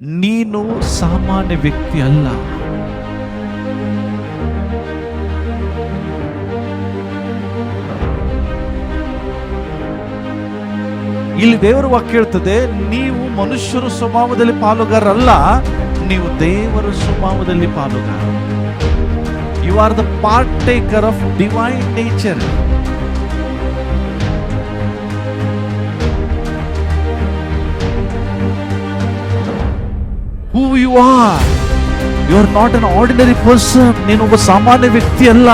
ನೀನು ಸಾಮಾನ್ಯ ವ್ಯಕ್ತಿ ಅಲ್ಲ. ಇಲ್ಲಿ ದೇವರ ವಾಕ್ಯ ಹೇಳ್ತದೆ, ನೀವು ಮನುಷ್ಯರ ಸ್ವಭಾವದಲ್ಲಿ ಪಾಲುಗಾರರಲ್ಲ, ನೀವು ದೇವರ ಸ್ವಭಾವದಲ್ಲಿ ಪಾಲುಗಾರ. You are the partaker of divine nature. Who you are. You are not an ordinary person. ನೀನು ಒಬ್ಬ ಸಾಮಾನ್ಯ ವ್ಯಕ್ತಿ ಅಲ್ಲ.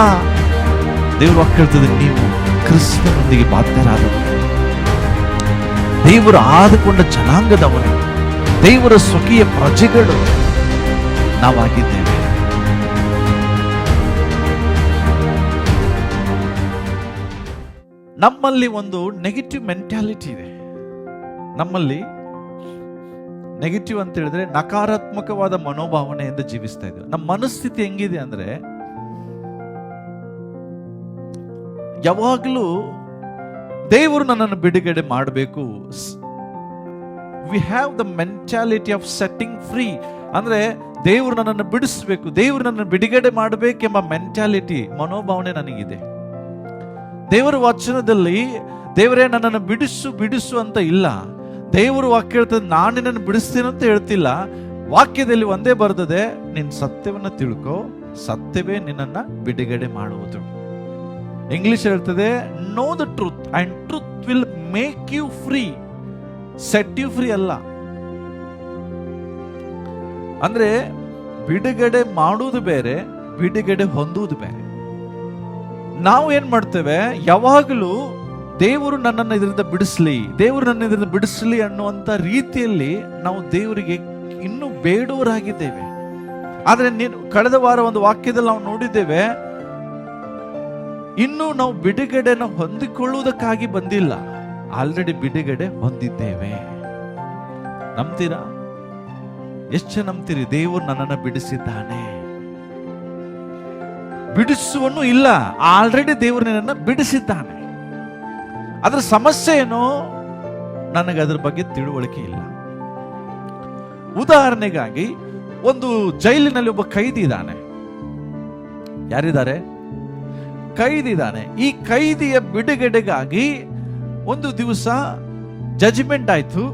ದೇವರು ವಾಕ್ಯ ಹೇಳ್ತದೆ, ನೀವು ಕ್ರಿಸ್ತನೊಂದಿಗೆ ಬಾಧ್ಯರಾದವರು, ದೇವರು ಆದುಕೊಂಡ ಜನಾಂಗದವರು, ದೇವರ ಸ್ವಕೀಯ ಪ್ರಜೆಗಳು ನಾವಾಗಿದ್ದೇವೆ. ನಮ್ಮಲ್ಲಿ ಒಂದು ನೆಗೆಟಿವ್ ಮೆಂಟ್ಯಾಲಿಟಿ ಇದೆ. ನಮ್ಮಲ್ಲಿ ನೆಗೆಟಿವ್ ಅಂತ ಹೇಳಿದ್ರೆ ನಕಾರಾತ್ಮಕವಾದ ಮನೋಭಾವನೆಯಿಂದ ಜೀವಿಸ್ತಾ ಇದ್ದೀವಿ. ನಮ್ಮ ಮನಸ್ಥಿತಿ ಹೆಂಗಿದೆ ಅಂದ್ರೆ, ಯಾವಾಗಲೂ ದೇವರು ನನ್ನನ್ನು ಬಿಡುಗಡೆ ಮಾಡಬೇಕು. We have the mentality of setting free. ಅಂದ್ರೆ ದೇವರು ನನ್ನನ್ನು ಬಿಡಿಸ್ಬೇಕು, ದೇವರು ನನ್ನನ್ನು ಬಿಡುಗಡೆ ಮಾಡಬೇಕೆಂಬ ಮೆಂಟಾಲಿಟಿ, ಮನೋಭಾವನೆ ನನಗಿದೆ. ದೇವರ ವಚನದಲ್ಲಿ ದೇವರೇ ನನ್ನನ್ನು ಬಿಡಿಸು ಬಿಡಿಸು ಅಂತ ಇಲ್ಲ. ದೇವರು ವಾಕ್ಯ ಹೇಳ್ತದೆ, ನಾನು ನಿನ್ನನ್ನು ಬಿಡಿಸ್ತೀನಿ ಅಂತ ಹೇಳ್ತಿಲ್ಲ. ವಾಕ್ಯದಲ್ಲಿ ಒಂದೇ ಬರ್ತದೆ, ನಿನ್ನ ಸತ್ಯವನ್ನು ತಿಳ್ಕೊ, ಸತ್ಯವೇ ನಿನ್ನನ್ನು ಬಿಡುಗಡೆ ಮಾಡುವುದು. ಇಂಗ್ಲಿಷ್ ಹೇಳ್ತದೆ, know the truth and truth will make you free, set you free ಅಲ್ಲ. ಅಂದ್ರೆ ಬಿಡುಗಡೆ ಮಾಡುವುದು ಬೇರೆ, ಬಿಡುಗಡೆ ಹೊಂದುವುದು ಬೇರೆ. ನಾವು ಏನ್ ಮಾಡ್ತೇವೆ, ಯಾವಾಗಲೂ ದೇವರು ನನ್ನನ್ನು ಇದರಿಂದ ಬಿಡಿಸ್ಲಿ, ದೇವರು ನನ್ನ ಇದರಿಂದ ಬಿಡಿಸ್ಲಿ ಅನ್ನುವಂಥ ರೀತಿಯಲ್ಲಿ ನಾವು ದೇವರಿಗೆ ಇನ್ನೂ ಬೇಡುವರಾಗಿದ್ದೇವೆ. ಆದ್ರೆ ಕಳೆದ ವಾರ ಒಂದು ವಾಕ್ಯದಲ್ಲಿ ನಾವು ನೋಡಿದ್ದೇವೆ, ಇನ್ನೂ ನಾವು ಬಿಡುಗಡೆನ ಹೊಂದಿಕೊಳ್ಳುವುದಕ್ಕಾಗಿ ಬಂದಿಲ್ಲ, ಆಲ್ರೆಡಿ ಬಿಡುಗಡೆ ಹೊಂದಿದ್ದೇವೆ. ನಂಬ್ತೀರಾ? ಎಷ್ಟು ನಂಬ್ತೀರಿ? ದೇವರು ನನ್ನನ್ನು ಬಿಡಿಸಿದ್ದಾನೆ. ಬಿಡಿಸುವನು ಇಲ್ಲ, ಆಲ್ರೆಡಿ ದೇವರು ನನ್ನನ್ನು ಬಿಡಿಸಿದ್ದಾನೆ. ಅದರ ಸಮಸ್ಯೆ ಏನು? ನನಗೆ ಅದರ ಬಗ್ಗೆ ತಿಳುವಳಿಕೆ ಇಲ್ಲ. ಉದಾಹರಣೆಗಾಗಿ, ಒಂದು ಜೈಲಿನಲ್ಲಿ ಒಬ್ಬ ಕೈದಿ ಇದ್ದಾನೆ. ಯಾರಿದ್ದಾರೆ? ಕೈದಿ ಇದ್ದಾನೆ. ಈ ಕೈದಿಯ ಬಿಡುಗಡೆಗಾಗಿ ಒಂದು ದಿವಸ ಜಜ್ಮೆಂಟ್ ಆಯ್ತು.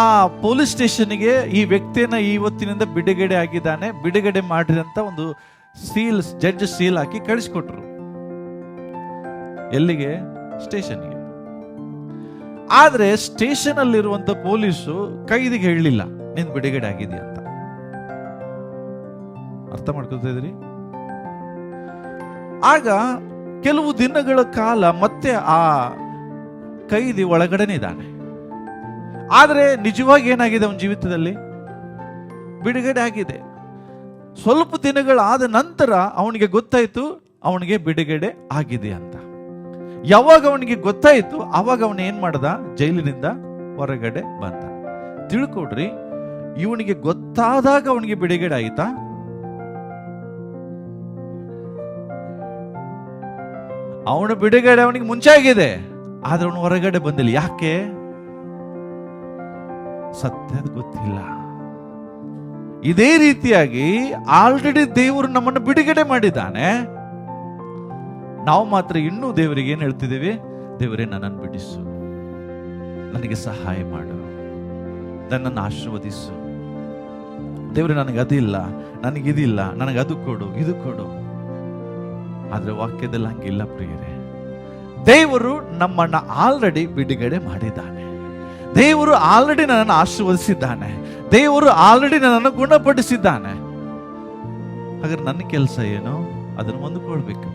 ಆ ಪೊಲೀಸ್ ಸ್ಟೇಷನ್ಗೆ ಈ ವ್ಯಕ್ತಿಯನ್ನ ಇವತ್ತಿನಿಂದ ಬಿಡುಗಡೆ ಆಗಿದ್ದಾನೆ, ಬಿಡುಗಡೆ ಮಾಡ್ರಿ ಅಂತ ಒಂದು ಸೀಲ್, ಜಡ್ಜ್ ಸೀಲ್ ಹಾಕಿ ಕಳಿಸ್ಕೊಟ್ರು. ಎಲ್ಲಿಗೆ? ಸ್ಟೇಷನ್ಗೆ. ಆದ್ರೆ ಸ್ಟೇಷನ್ ಅಲ್ಲಿರುವಂತ ಪೊಲೀಸು ಕೈದಿಗೆ ಹೇಳಲಿಲ್ಲ ನೀನ್ ಬಿಡುಗಡೆ ಆಗಿದೆಯಾ ಅಂತ. ಅರ್ಥ ಮಾಡ್ಕೊತಾ ಇದ್ರಿ? ಆಗ ಕೆಲವು ದಿನಗಳ ಕಾಲ ಮತ್ತೆ ಆ ಕೈದಿ ಒಳಗಡೆನೆ ಇದ್ದಾನೆ. ಆದ್ರೆ ನಿಜವಾಗಿ ಏನಾಗಿದೆ ಅವನ ಜೀವಿತದಲ್ಲಿ? ಬಿಡುಗಡೆ ಆಗಿದೆ. ಸ್ವಲ್ಪ ದಿನಗಳಾದ ನಂತರ ಅವನಿಗೆ ಗೊತ್ತಾಯ್ತು ಅವನಿಗೆ ಬಿಡುಗಡೆ ಆಗಿದೆ ಅಂತ. ಯಾವಾಗ ಅವನಿಗೆ ಗೊತ್ತಾಯ್ತು, ಅವಾಗ ಅವನು ಏನ್ ಮಾಡ್ದ? ಜೈಲಿನಿಂದ ಹೊರಗಡೆ ಬಂದ. ತಿಳ್ಕೊಡ್ರಿ, ಇವನಿಗೆ ಗೊತ್ತಾದಾಗ ಅವನಿಗೆ ಬಿಡುಗಡೆ ಆಯ್ತಾ? ಅವನು ಬಿಡುಗಡೆ ಅವನಿಗೆ ಮುಂಚೆ ಆಗಿದೆ, ಆದ್ರೆ ಅವನು ಹೊರಗಡೆ ಬಂದಿಲ್ಲ. ಯಾಕೆ? ಸತ್ಯದ ಗೊತ್ತಿಲ್ಲ. ಇದೇ ರೀತಿಯಾಗಿ ಆಲ್ರೆಡಿ ದೇವರು ನಮ್ಮನ್ನು ಬಿಡುಗಡೆ ಮಾಡಿದ್ದಾನೆ. ನಾವು ಮಾತ್ರ ಇನ್ನೂ ದೇವರಿಗೆ ಏನ್ ಹೇಳ್ತಿದ್ದೀವಿ? ದೇವರೇ ನನ್ನನ್ನು ಬಿಡಿಸು, ನನಗೆ ಸಹಾಯ ಮಾಡು, ನನ್ನನ್ನು ಆಶೀರ್ವದಿಸು. ದೇವರೇ ನನಗೆ ಅದಿಲ್ಲ, ನನಗಿದಿಲ್ಲ, ನನಗೆ ಅದು ಕೊಡು, ಇದು ಕೊಡು. ಆದ್ರೆ ವಾಕ್ಯದಲ್ಲಿ ಹಂಗಿಲ್ಲ ಪ್ರಿಯರೇ. ದೇವರು ನಮ್ಮನ್ನ ಆಲ್ರೆಡಿ ಬಿಡುಗಡೆ ಮಾಡಿದ್ದಾನೆ. ದೇವರು ಆಲ್ರೆಡಿ ನನ್ನನ್ನು ಆಶೀರ್ವದಿಸಿದ್ದಾನೆ. ದೇವರು ಆಲ್ರೆಡಿ ನನ್ನನ್ನು ಗುಣಪಡಿಸಿದ್ದಾನೆ. ಹಾಗಾದ್ರೆ ನನ್ನ ಕೆಲಸ ಏನು? ಅದನ್ನು ಹೊಂದಿಕೊಳ್ಬೇಕು.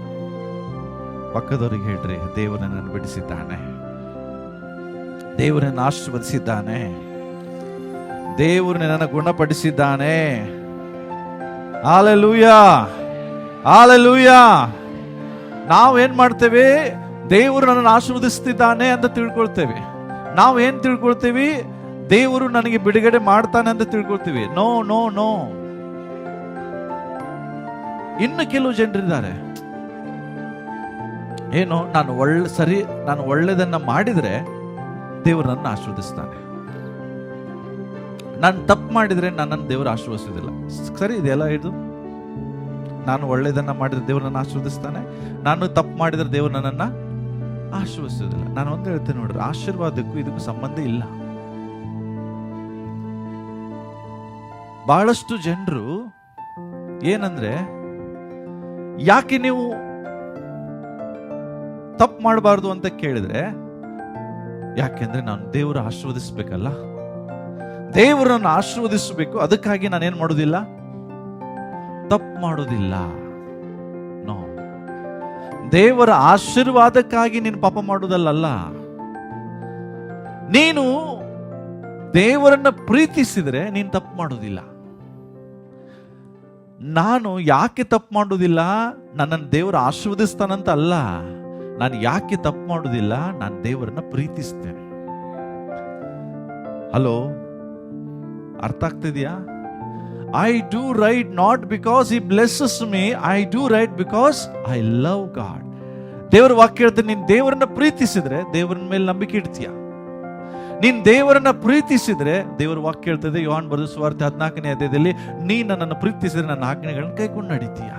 ಪಕ್ಕದವರಿಗೆ ಹೇಳ್ರಿ, ದೇವರು ನನ್ನನ್ನು ಬಿಡಿಸಿದ್ದಾನೆ, ದೇವರನ್ನು ಆಶೀರ್ವದಿಸಿದ್ದಾನೆ, ದೇವರು ನನ್ನನ್ನು ಗುಣಪಡಿಸಿದ್ದಾನೆ. Hallelujah, hallelujah. ನಾವು ಏನ್ ಮಾಡ್ತೇವೆ? ದೇವರು ನನ್ನನ್ನು ಆಶೀರ್ವದಿಸ್ತಿದ್ದಾನೆ ಅಂತ ತಿಳ್ಕೊಳ್ತೇವೆ. ನಾವು ಏನ್ ತಿಳ್ಕೊಳ್ತೀವಿ? ದೇವರು ನನಗೆ ಬಿಡುಗಡೆ ಮಾಡ್ತಾನೆ ಅಂತ ತಿಳ್ಕೊಳ್ತೀವಿ. No no no. ಇನ್ನು ಕೆಲವು ಜನರಿದ್ದಾರೆ, ಏನು, ನಾನು ಒಳ್ಳೆದನ್ನ ಮಾಡಿದ್ರೆ ದೇವರು ನನ್ನ ಆಶೀರ್ವದಿಸ್ತಾನೆ. ನಾನು ತಪ್ಪು ಮಾಡಿದರೆ ನನ್ನನ್ನು ದೇವರು ಆಶೀರ್ವದಿಸೋದಿಲ್ಲ. ಸರಿ ಇದೆಲ್ಲ ಇದು, ನಾನು ಒಳ್ಳೆಯದನ್ನು ಮಾಡಿದರೆ ದೇವರು ನನ್ನ ಆಶೀರ್ವದಿಸ್ತಾನೆ, ನಾನು ತಪ್ಪು ಮಾಡಿದರೆ ದೇವರು ನನ್ನನ್ನು ಆಶೀರ್ವದಿಸೋದಿಲ್ಲ. ನಾನು ಒಂದು ಹೇಳ್ತೇನೆ ನೋಡ್ರಿ, ಆಶೀರ್ವಾದಕ್ಕೂ ಇದಕ್ಕೂ ಸಂಬಂಧ ಇಲ್ಲ. ಬಹಳಷ್ಟು ಜನರು ಏನಂದ್ರೆ, ಯಾಕೆ ನೀವು ತಪ್ಪು ಮಾಡಬಾರ್ದು ಅಂತ ಕೇಳಿದ್ರೆ, ಯಾಕೆಂದ್ರೆ ನಾನು ದೇವರು ಆಶೀರ್ವದಿಸ್ಬೇಕಲ್ಲ, ದೇವರನ್ನು ಆಶೀರ್ವದಿಸಬೇಕು, ಅದಕ್ಕಾಗಿ ನಾನೇನ್ ಮಾಡೋದಿಲ್ಲ, ತಪ್ಪು ಮಾಡೋದಿಲ್ಲ. ನೋ, ದೇವರ ಆಶೀರ್ವಾದಕ್ಕಾಗಿ ನೀನು ಪಾಪ ಮಾಡೋದಲ್ಲ. ನೀನು ದೇವರನ್ನ ಪ್ರೀತಿಸಿದ್ರೆ ನೀನು ತಪ್ಪು ಮಾಡೋದಿಲ್ಲ. ನಾನು ಯಾಕೆ ತಪ್ಪು ಮಾಡೋದಿಲ್ಲ, ನನ್ನನ್ನು ದೇವರು ಆಶೀರ್ವದಿಸ್ತಾನಂತ ಅಲ್ಲ, ನಾನು ಯಾಕೆ ತಪ್ಪು ಮಾಡೋದಿಲ್ಲ, ನಾನು ದೇವರನ್ನ ಪ್ರೀತಿಸ್ತೇನೆ. ಹಲೋ, ಅರ್ಥ ಆಗ್ತಿದ್ಯಾ? I do right not because he blesses me, I do right because I love god. ದೇವರ ವಾಕ್ಯ ಹೇಳ್ತಾರೆ, ನೀನು ದೇವರನ್ನ ಪ್ರೀತಿಸಿದ್ರೆ ದೇವರ ಮೇಲೆ ನಂಬಿಕೆ ಇಡ್ತೀಯ. ನೀನ್ ದೇವರನ್ನ ಪ್ರೀತಿಸಿದ್ರೆ, ದೇವರ ವಾಕ್ಯ ಹೇಳ್ತದೆ ಯೋಹಾನ್ ಬರೆದ ಸುವಾರ್ತೆ 14ನೇ ಅಧ್ಯಾಯದಲ್ಲಿ, ನೀ ನನ್ನನ್ನು ಪ್ರೀತಿಸಿದ್ರೆ ನನ್ನ ಆಜ್ಞೆಗಳನ್ನು ಕೈಕೊಂಡು ನಡೀತೀಯ.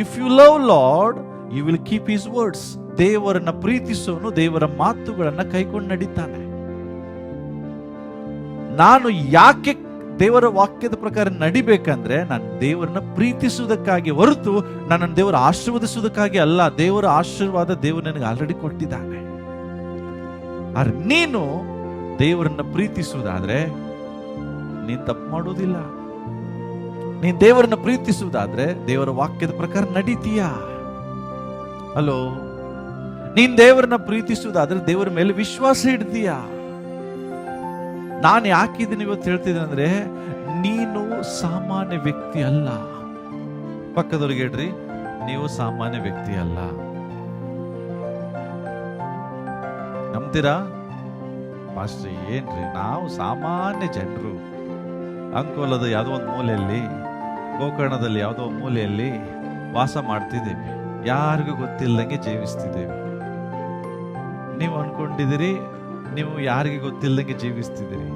If you love Lord you will keep his words. ದೇವರನ್ನ ಪ್ರೀತಿಸೋನು ದೇವರ ಮಾತುಗಳನ್ನ ಕೈಕೊಂಡು ನಡೀತಾನೆ. ನಾನು ಯಾಕೆ ದೇವರ ವಾಕ್ಯದ ಪ್ರಕಾರ ನಡಿಬೇಕಂದ್ರೆ, ನಾನು ದೇವರನ್ನ ಪ್ರೀತಿಸುವುದಕ್ಕಾಗಿ ಹೊರತು ನನ್ನನ್ನು ದೇವರ ಆಶೀರ್ವದಿಸುವುದಕ್ಕಾಗಿ ಅಲ್ಲ. ದೇವರ ಆಶೀರ್ವಾದ ದೇವರು ನನಗೆ ಆಲ್ರೆಡಿ ಕೊಟ್ಟಿದ್ದಾನೆ. ಆದ್ರೆ ನೀನು ದೇವರನ್ನ ಪ್ರೀತಿಸುವುದಾದ್ರೆ ನೀನ್ ತಪ್ಪು ಮಾಡೋದಿಲ್ಲ. ನೀನ್ ದೇವರನ್ನ ಪ್ರೀತಿಸುವುದಾದ್ರೆ ದೇವರ ವಾಕ್ಯದ ಪ್ರಕಾರ ನಡೀತೀಯ. ಹಲೋ, ನೀನ್ ದೇವರನ್ನ ಪ್ರೀತಿಸುವುದಾದ್ರೆ ದೇವರ ಮೇಲೆ ವಿಶ್ವಾಸ ಇಡ್ತೀಯ. ನಾನು ಯಾಕಿದ್ದೀನಿ ಇವತ್ತು ಹೇಳ್ತಿದ್ದೀನಿ ಅಂದ್ರೆ, ನೀನು ಸಾಮಾನ್ಯ ವ್ಯಕ್ತಿ ಅಲ್ಲ. ಪಕ್ಕದವ್ರಿಗೆ ಹೇಳ್ರಿ, ನೀವು ಸಾಮಾನ್ಯ ವ್ಯಕ್ತಿ ಅಲ್ಲ. ನಂಬ್ತೀರಾ? ಮಾಸ್ಟ್ರಿ ಏನ್ರಿ, ನಾವು ಸಾಮಾನ್ಯ ಜನರು, ಅಂಕೋಲದ ಯಾವುದೋ ಒಂದು ಮೂಲೆಯಲ್ಲಿ, ಗೋಕರ್ಣದಲ್ಲಿ ಯಾವುದೋ ಒಂದು ಮೂಲೆಯಲ್ಲಿ ವಾಸ ಮಾಡ್ತಿದ್ದೇವೆ, ಯಾರಿಗೂ ಗೊತ್ತಿಲ್ಲದಂಗೆ ಜೀವಿಸ್ತಿದ್ದೇವೆ. ನೀವು ಅನ್ಕೊಂಡಿದ್ದೀರಿ ನೀವು ಯಾರಿಗೆ ಗೊತ್ತಿಲ್ಲದಂಗೆ ಜೀವಿಸ್ತಿದ್ದೀರಿ.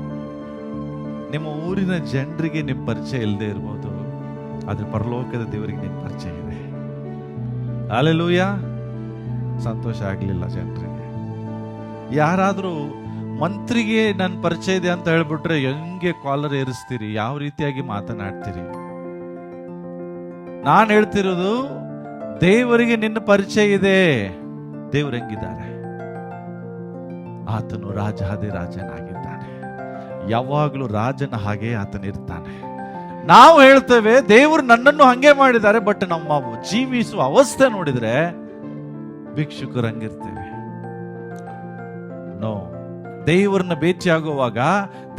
ನಿಮ್ಮ ಊರಿನ ಜನರಿಗೆ ನಿಮ್ಮ ಪರಿಚಯ ಇಲ್ಲದೆ ಇರ್ಬೋದು, ಆದ್ರೆ ಪರಲೋಕದ ದೇವರಿಗೆ ನಿಮ್ಮ ಪರಿಚಯ ಇದೆ. ಹಲ್ಲೆಲೂಯಾ. ಸಂತೋಷ ಆಗ್ಲಿಲ್ಲ ಜನರಿಗೆ. ಯಾರಾದ್ರೂ ಮಂತ್ರಿಗೆ ನನ್ನ ಪರಿಚಯ ಇದೆ ಅಂತ ಹೇಳ್ಬಿಟ್ರೆ ಹೆಂಗೆ ಕಾಲರ್ ಏರಿಸ್ತೀರಿ, ಯಾವ ರೀತಿಯಾಗಿ ಮಾತನಾಡ್ತೀರಿ? ನಾನು ಹೇಳ್ತಿರೋದು, ದೇವರಿಗೆ ನಿನ್ನ ಪರಿಚಯ ಇದೆ. ದೇವರು ಹೆಂಗಿದ್ದಾರೆ? ಆತನು ರಾಜಾದಿ ರಾಜನಾಗಿದ್ದಾನೆ. ಯಾವಾಗಲೂ ರಾಜನ ಹಾಗೆ ಆತನಿರ್ತಾನೆ. ನಾವು ಹೇಳ್ತೇವೆ ದೇವರು ನನ್ನನ್ನು ಹಂಗೆ ಮಾಡಿದ್ದಾರೆ, ಬಟ್ ನಮ್ಮ ಜೀವಿಸುವ ಅವಸ್ಥೆ ನೋಡಿದ್ರೆ ಭಿಕ್ಷುಕರಂಗಿರ್ತೇವೆ. ನೋ, ದೇವರನ್ನ ಭೇಟಿ ಆಗುವಾಗ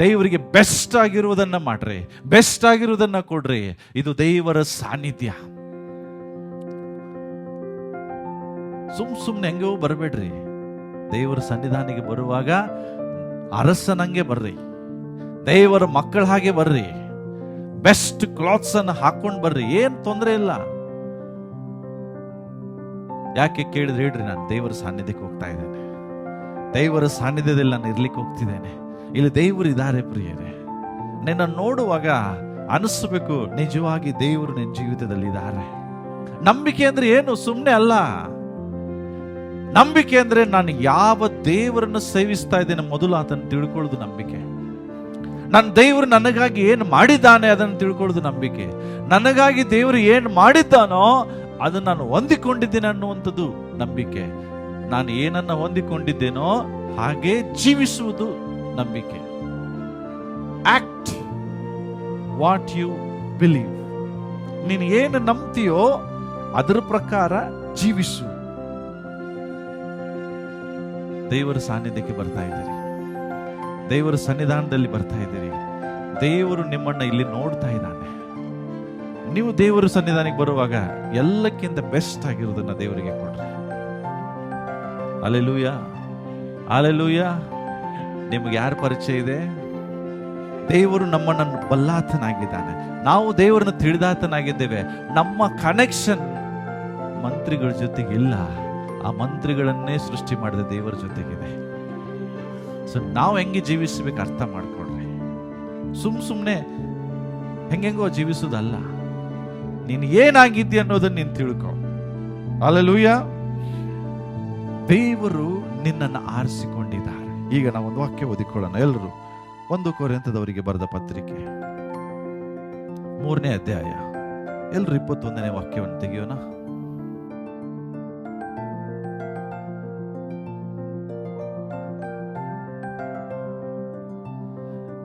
ದೇವರಿಗೆ ಬೆಸ್ಟ್ ಆಗಿರುವುದನ್ನ ಮಾಡ್ರಿ, ಬೆಸ್ಟ್ ಆಗಿರುವುದನ್ನ ಕೊಡ್ರಿ. ಇದು ದೇವರ ಸಾನ್ನಿಧ್ಯ. ಸುಮ್ನೆ ಹೆಂಗೋ ಬರಬೇಡ್ರಿ. ದೇವರ ಸನ್ನಿಧಾನಿಗೆ ಬರುವಾಗ ಅರಸನಂಗೆ ಬರ್ರಿ, ದೇವರ ಮಕ್ಕಳ ಹಾಗೆ ಬರ್ರಿ, ಬೆಸ್ಟ್ ಕ್ಲಾತ್ಸ್ ಅನ್ನು ಹಾಕೊಂಡು ಬರ್ರಿ, ಏನ್ ತೊಂದರೆ ಇಲ್ಲ. ಯಾಕೆ ಕೇಳಿದ್ರೆ ಹೇಳ್ರಿ, ನಾನು ದೇವರ ಸಾನ್ನಿಧ್ಯಕ್ಕೆ ಹೋಗ್ತಾ ಇದ್ದೇನೆ, ದೇವರ ಸಾನ್ನಿಧ್ಯದಲ್ಲಿ ನಾನು ಇರ್ಲಿಕ್ಕೆ ಹೋಗ್ತಿದ್ದೇನೆ, ಇಲ್ಲಿ ದೇವರು ಇದ್ದಾರೆ. ಪ್ರಿಯರೇ, ನಿನ್ನ ನೋಡುವಾಗ ಅನಿಸ್ಬೇಕು ನಿಜವಾಗಿ ದೇವರು ನಿನ್ನ ಜೀವಿತದಲ್ಲಿ ಇದ್ದಾರೆ. ನಂಬಿಕೆ ಅಂದ್ರೆ ಏನು? ಸುಮ್ಮನೆ ಅಲ್ಲ. ನಂಬಿಕೆ ಅಂದ್ರೆ ನಾನು ಯಾವ ದೇವರನ್ನು ಸೇವಿಸ್ತಾ ಇದ್ದೇನೆ ಮೊದಲು ಅದನ್ನು ತಿಳ್ಕೊಳ್ಳೋದು ನಂಬಿಕೆ. ನನ್ನ ದೇವರು ನನಗಾಗಿ ಏನು ಮಾಡಿದ್ದಾನೆ ಅದನ್ನು ತಿಳ್ಕೊಳ್ಳೋದು ನಂಬಿಕೆ. ನನಗಾಗಿ ದೇವರು ಏನು ಮಾಡಿದ್ದಾನೋ ಅದನ್ನು ನಾನು ಹೊಂದಿಕೊಂಡಿದ್ದೇನೆ ಅನ್ನುವಂಥದ್ದು ನಂಬಿಕೆ. ನಾನು ಏನನ್ನ ಹೊಂದಿಕೊಂಡಿದ್ದೇನೋ ಹಾಗೆ ಜೀವಿಸುವುದು ನಂಬಿಕೆ. Act what you believe. ನೀನು ಏನು ನಂಬ್ತೀಯೋ ಅದರ ಪ್ರಕಾರ ಜೀವಿಸು. ದೇವರ ಸಾನ್ನಿಧ್ಯಕ್ಕೆ ಬರ್ತಾ ಇದ್ದೀರಿ, ದೇವರ ಸನ್ನಿಧಾನದಲ್ಲಿ ಬರ್ತಾ ಇದ್ದೀರಿ. ದೇವರು ನಿಮ್ಮನ್ನ ಇಲ್ಲಿ ನೋಡ್ತಾ ಇದ್ದಾನೆ. ನೀವು ದೇವರ ಸನ್ನಿಧಾನಕ್ಕೆ ಬರುವಾಗ ಎಲ್ಲಕ್ಕಿಂತ ಬೆಸ್ಟ್ ಆಗಿರುವುದನ್ನ ದೇವರಿಗೆ ಕೊಡ್ರಿ. Hallelujah, hallelujah. ನಿಮ್ಗೆ ಯಾರ ಪರಿಚಯ ಇದೆ? ದೇವರು ನಮ್ಮನ್ನು ಬಲ್ಲಾತನಾಗಿದ್ದಾನೆ, ನಾವು ದೇವರನ್ನು ತಿಳಿದಾತನಾಗಿದ್ದೇವೆ. ನಮ್ಮ ಕನೆಕ್ಷನ್ ಮಂತ್ರಿಗಳ ಜೊತೆಗೆ ಇಲ್ಲ, ಆ ಮಂತ್ರಿಗಳನ್ನೇ ಸೃಷ್ಟಿ ಮಾಡಿದ ದೇವರ ಜೊತೆಗಿದೆ. ಸೊ ನಾವು ಹೆಂಗೆ ಜೀವಿಸಬೇಕು ಅರ್ಥ ಮಾಡ್ಕೊಡ್ರಿ. ಸುಮ್ಮನೆ ಹೆಂಗೆಂಗೋ ಜೀವಿಸುವುದಲ್ಲ. ನೀನು ಏನಾಗಿದ್ದಿ ಅನ್ನೋದನ್ನ ನೀನು ತಿಳ್ಕೊ. ಹಲ್ಲೆಲೂಯಾ. ದೇವರು ನಿನ್ನನ್ನು ಆರಿಸಿಕೊಂಡಿದ್ದಾರೆ. ಈಗ ನಾವೊಂದು ವಾಕ್ಯ ಓದಿಕೊಳ್ಳೋಣ ಎಲ್ಲರೂ. 1 ಕೊರಿಂಥದವರಿಗೆ ಬರೆದ ಪತ್ರಿಕೆ 3ನೇ ಅಧ್ಯಾಯ, ಎಲ್ಲರೂ 21ನೇ ವಾಕ್ಯವನ್ನು ತೆಗೆಯೋಣ.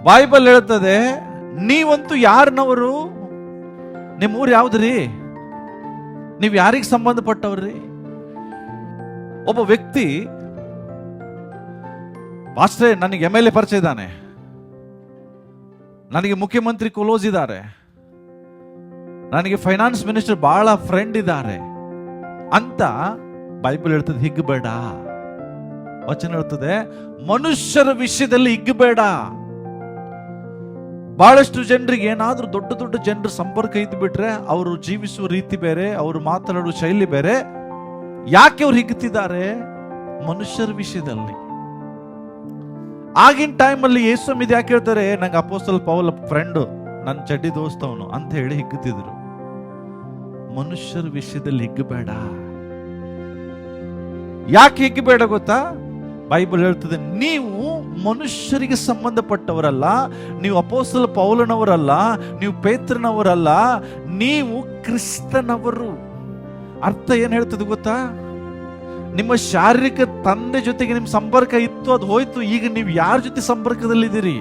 ಬೈಬಲ್ ಹೇಳ್ತದೆ, ನೀವಂತೂ ಯಾರನವರು? ನಿಮ್ಮೂರು ಯಾವ್ದ್ರಿ? ನೀವು ಯಾರಿಗೆ ಸಂಬಂಧಪಟ್ಟವ್ರಿ? ಒಬ್ಬ ವ್ಯಕ್ತಿ, ಪಾಸ್ಟ್ರೇ ನನಗೆ MLA ಪರಿಚಯ ಇದ್ದಾನೆ, ನನಗೆ ಮುಖ್ಯಮಂತ್ರಿ ಕ್ಲೋಸ್ ಇದ್ದಾರೆ, ನನಗೆ ಫೈನಾನ್ಸ್ ಮಿನಿಸ್ಟರ್ ಬಹಳ ಫ್ರೆಂಡ್ ಇದ್ದಾರೆ ಅಂತ ಬೈಬಲ್ ಹೇಳ್ತದೆ. ಹಿಗ್ಗಬೇಡ. ವಚನ ಹೇಳ್ತದೆ, ಮನುಷ್ಯರ ವಿಷಯದಲ್ಲಿ ಹಿಗ್ಗಬೇಡ. ಬಹಳಷ್ಟು ಜನರಿಗೆ ಏನಾದ್ರೂ ದೊಡ್ಡ ದೊಡ್ಡ ಜನರ ಸಂಪರ್ಕ ಇದ್ದು ಬಿಟ್ರೆ ಅವರು ಜೀವಿಸುವ ರೀತಿ ಬೇರೆ, ಅವರು ಮಾತನಾಡುವ ಶೈಲಿ ಬೇರೆ. ಯಾಕೆ ಅವ್ರು ಹಿಗ್ಗುತ್ತಿದ್ದಾರೆ? ಮನುಷ್ಯರ ವಿಷಯದಲ್ಲಿ. ಆಗಿನ ಟೈಮಲ್ಲಿ ಯೇಸು ಯಾಕೆ ಹೇಳ್ತಾರೆ, ನಂಗೆ ಅಪೋಸ್ತಲ ಪೌಲ ಫ್ರೆಂಡು, ನನ್ನ ಚಡ್ಡಿ ದೋಸ್ತವನು ಅಂತ ಹೇಳಿ ಹಿಗ್ಗುತ್ತಿದ್ರು. ಮನುಷ್ಯರ ವಿಷಯದಲ್ಲಿ ಹಿಗ್ಗಬೇಡ. ಯಾಕೆ ಹಿಗ್ಗಬೇಡ ಗೊತ್ತಾ? ಬೈಬಲ್ ಹೇಳ್ತದೆ, ನೀವು ಮನುಷ್ಯರಿಗೆ ಸಂಬಂಧಪಟ್ಟವರಲ್ಲ, ನೀವು ಅಪೋಸ್ತಲ ಪೌಲನವರಲ್ಲ, ನೀವು ಪೇತ್ರನವರಲ್ಲ, ನೀವು ಕ್ರಿಸ್ತನವರು. ಅರ್ಥ ಏನ್ ಹೇಳ್ತದೆ ಗೊತ್ತಾ? ನಿಮ್ಮ ಶಾರೀರಿಕ ತಂದೆ ಜೊತೆಗೆ ನಿಮ್ಮ ಸಂಪರ್ಕ ಇತ್ತು, ಅದು ಹೋಯ್ತು. ಈಗ ನೀವು ಯಾರ ಜೊತೆ ಸಂಪರ್ಕದಲ್ಲಿದ್ದೀರಿ?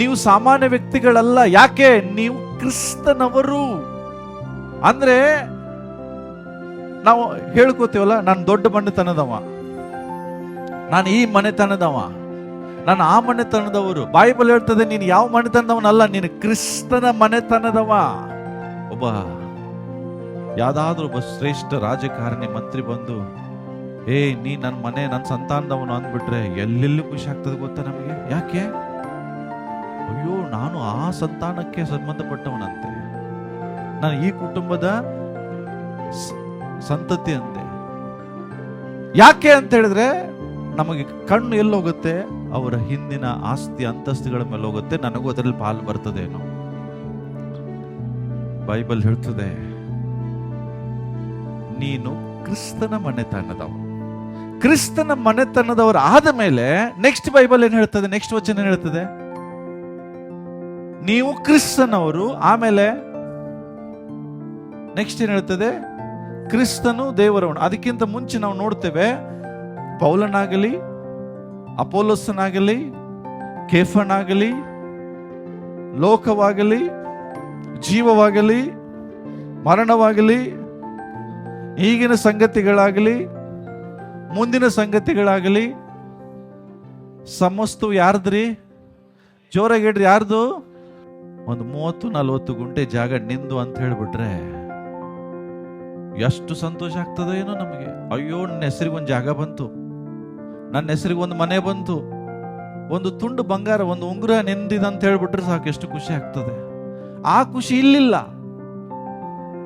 ನೀವು ಸಾಮಾನ್ಯ ವ್ಯಕ್ತಿಗಳಲ್ಲ. ಯಾಕೆ? ನೀವು ಕ್ರಿಸ್ತನವರು. ಅಂದ್ರೆ ನಾವು ಹೇಳ್ಕೋತೀವಲ್ಲ, ನಾನು ದೊಡ್ಡ ಮನೆತನದವ, ನಾನು ಈ ಮನೆತನದವ, ನಾನು ಆ ಮನೆತನದವರು. ಬೈಬಲ್ ಹೇಳ್ತದೆ, ನೀನು ಯಾವ ಮನೆತನದವನಲ್ಲ, ನೀನು ಕ್ರಿಸ್ತನ ಮನೆತನದವ. ಒಬ್ಬ ಯಾವ್ದಾದ್ರೂ ಒಬ್ಬ ಶ್ರೇಷ್ಠ ರಾಜಕಾರಣಿ ಮಂತ್ರಿ ಬಂದು, ನೀ ನನ್ನ ಮನೆ ನನ್ನ ಸಂತಾನದವನು ಅಂದ್ಬಿಟ್ರೆ ಎಲ್ಲೆಲ್ಲೂ ಖುಷಿ ಆಗ್ತದೆ ಗೊತ್ತಾ ನಮಗೆ? ಯಾಕೆ? ಅಯ್ಯೋ, ನಾನು ಆ ಸಂತಾನಕ್ಕೆ ಸಂಬಂಧಪಟ್ಟವನಂತೆ, ನಾನು ಈ ಕುಟುಂಬದ ಸಂತತಿ ಅಂತೆ. ಯಾಕೆ ಅಂತ ಹೇಳಿದ್ರೆ ನಮಗೆ ಕಣ್ಣು ಎಲ್ಲೋಗುತ್ತೆ? ಅವರ ಹಿಂದಿನ ಆಸ್ತಿ ಅಂತಸ್ತುಗಳ ಮೇಲೆ ಹೋಗುತ್ತೆ. ನನಗೂ ಅದರಲ್ಲಿ ಪಾಲು ಬರ್ತದೇನೋ. ಬೈಬಲ್ ಹೇಳ್ತದೆ, ನೀನು ಕ್ರಿಸ್ತನ ಮನೆತನದವರು. ಕ್ರಿಸ್ತನ ಮನೆತನದವರು ಆದ ಮೇಲೆ ನೆಕ್ಸ್ಟ್ ಬೈಬಲ್ ಏನ್ ಹೇಳ್ತದೆ? ನೆಕ್ಸ್ಟ್ ವಚನ ಏನ್ ಹೇಳ್ತದೆ? ನೀವು ಕ್ರಿಸ್ತನವರು. ಆಮೇಲೆ ನೆಕ್ಸ್ಟ್ ಏನ್ ಹೇಳ್ತದೆ? ಕ್ರಿಸ್ತನು ದೇವರವನು. ಅದಕ್ಕಿಂತ ಮುಂಚೆ ನಾವು ನೋಡ್ತೇವೆ, ಪೌಲನಾಗಲಿ, ಅಪೋಲೋಸನಾಗಲಿ, ಕೇಫನಾಗಲಿ, ಲೋಕವಾಗಲಿ, ಜೀವವಾಗಲಿ, ಮರಣವಾಗಲಿ, ಈಗಿನ ಸಂಗತಿಗಳಾಗಲಿ, ಮುಂದಿನ ಸಂಗತಿಗಳಾಗಲಿ, ಸಮಸ್ತವು ಯಾರ್ದ್ರಿ? ಜೋರಾಗಿ ಹೇಳ್ರಿ, ಯಾರ್ದು? ಒಂದು 30-40 ಗುಂಟೆ ಜಾಗ ನಿಂದು ಅಂತ ಹೇಳ್ಬಿಟ್ರೆ ಎಷ್ಟು ಸಂತೋಷ ಆಗ್ತದೆ ಏನೋ ನಮಗೆ. ಅಯ್ಯೋ, ನನ್ನ ಹೆಸರಿಗೆ ಒಂದು ಜಾಗ ಬಂತು, ನನ್ನ ಹೆಸರಿಗೆ ಒಂದು ಮನೆ ಬಂತು, ಒಂದು ತುಂಡು ಬಂಗಾರ, ಒಂದು ಉಂಗುರ ನಿಂದಿದೆ ಅಂತ ಹೇಳ್ಬಿಟ್ರೆ ಸಾಕು, ಎಷ್ಟು ಖುಷಿ ಆಗ್ತದೆ. ಆ ಖುಷಿ ಇಲ್ಲಿಲ್ಲ.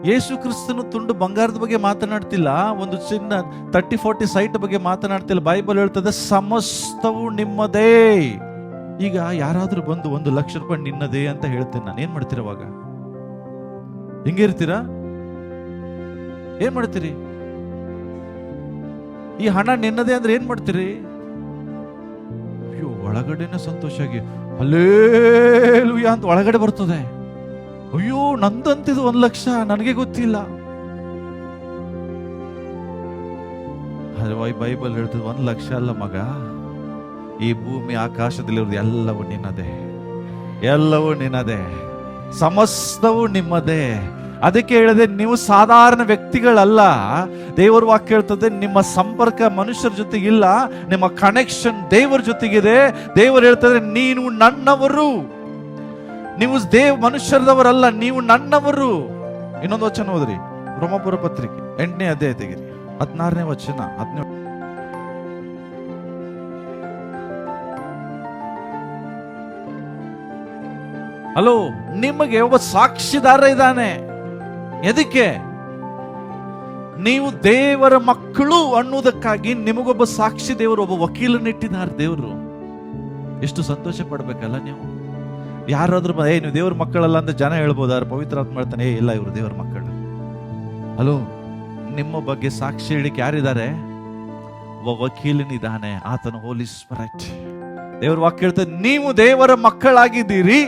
ಯೇಸು ಕ್ರಿಸ್ತನು ತುಂಡು ಬಂಗಾರದ ಬಗ್ಗೆ ಮಾತನಾಡ್ತಿಲ್ಲ, ಒಂದು ಚಿನ್ನ 30-40 ಸೈಟ್ ಬಗ್ಗೆ ಮಾತನಾಡ್ತಿಲ್ಲ. ಬೈಬಲ್ ಹೇಳ್ತದೆ, ಸಮಸ್ತವು ನಿಮ್ಮದೇ. ಈಗ ಯಾರಾದ್ರೂ ಬಂದು 1 ಲಕ್ಷ ರೂಪಾಯಿ ನಿನ್ನದೇ ಅಂತ ಹೇಳ್ತೇನೆ, ನಾನು ಏನ್ ಮಾಡ್ತೀರ? ಅವಾಗ ಹಿಂಗೆ ಇರ್ತೀರಾ? ಏನ್ ಮಾಡ್ತೀರಿ? ಈ ಹಣ ನಿನ್ನದೇ ಅಂದ್ರೆ ಏನ್ ಮಾಡ್ತೀರಿ? ಅಯ್ಯೋ, ಒಳಗಡೆನೆ ಸಂತೋಷ ಆಗಿ ಹಲ್ಲೇಲೂಯಾ ಅಂತ ಒಳಗಡೆ ಬರ್ತದೆ. ಅಯ್ಯೋ, ನಂದಂತಿದು 1 ಲಕ್ಷ, ನನಗೆ ಗೊತ್ತಿಲ್ಲ. ಬೈಬಲ್ ಹೇಳ್ತದೆ, 1 ಲಕ್ಷ ಅಲ್ಲ ಮಗ, ಈ ಭೂಮಿ ಆಕಾಶದಲ್ಲಿರೋದು ಎಲ್ಲವೂ ನಿನ್ನದೇ, ಎಲ್ಲವೂ ನಿನ್ನದೇ, ಸಮಸ್ತವೂ ನಿಮ್ಮದೇ. ಅದಕ್ಕೆ ಹೇಳಿದೆ, ನೀವು ಸಾಧಾರಣ ವ್ಯಕ್ತಿಗಳಲ್ಲ. ದೇವರ ವಾಕ್ಯ ಹೇಳ್ತದೆ, ನಿಮ್ಮ ಸಂಪರ್ಕ ಮನುಷ್ಯರ ಜೊತೆಗಿಲ್ಲ, ನಿಮ್ಮ ಕನೆಕ್ಷನ್ ದೇವರ ಜೊತೆಗಿದೆ. ದೇವರು ಹೇಳ್ತದೆ, ನೀನು ನನ್ನವರು, ನೀವು ಮನುಷ್ಯರದವರಲ್ಲ, ನೀವು ನನ್ನವರು. ಇನ್ನೊಂದು ವಚನ ಓದ್ರಿ, ರೋಮಾಪುರ ಪತ್ರಿಕೆ 8ನೇ ಅಧ್ಯಾಯ ತೆಗಿರಿ, 16ನೇ ವಚನ. 17 ಹಲೋ, ನಿಮಗೆ ಒಬ್ಬ ಸಾಕ್ಷಿದಾರ ಇದ್ದಾನೆ. ಎದಕ್ಕೆ? ನೀವು ದೇವರ ಮಕ್ಕಳು ಅನ್ನುವುದಕ್ಕಾಗಿ ನಿಮಗೊಬ್ಬ ಸಾಕ್ಷಿ ದೇವರು, ಒಬ್ಬ ವಕೀಲನಿಟ್ಟಿದ್ದಾರೆ ದೇವರು. ಎಷ್ಟು ಸಂತೋಷ ಪಡ್ಬೇಕಲ್ಲ ನೀವು. ಯಾರಾದ್ರೂ ನೀವು ದೇವ್ರ ಮಕ್ಕಳಲ್ಲ ಅಂತ ಜನ ಹೇಳ್ಬೋದಾದ್ರೆ ಪವಿತ್ರಾತ್ಮ ಹೇಳ್ತಾನೆ, ಇಲ್ಲ ಇವರು ದೇವ್ರ ಮಕ್ಕಳು. ಹಲೋ, ನಿಮ್ಮ ಬಗ್ಗೆ ಸಾಕ್ಷಿ ಹೇಳಿಕ್ಕೆ ಯಾರಿದ್ದಾರೆ? ವಕೀಲನಿದ್ದಾನೆ, ಆತನ ಹೋಲಿ ಸ್ಪಿರಿಟ್. ದೇವರ ವಾಕ್ಯ ಹೇಳ್ತದೆ, ನೀವು ದೇವರ ಮಕ್ಕಳಾಗಿದ್ದೀರಿ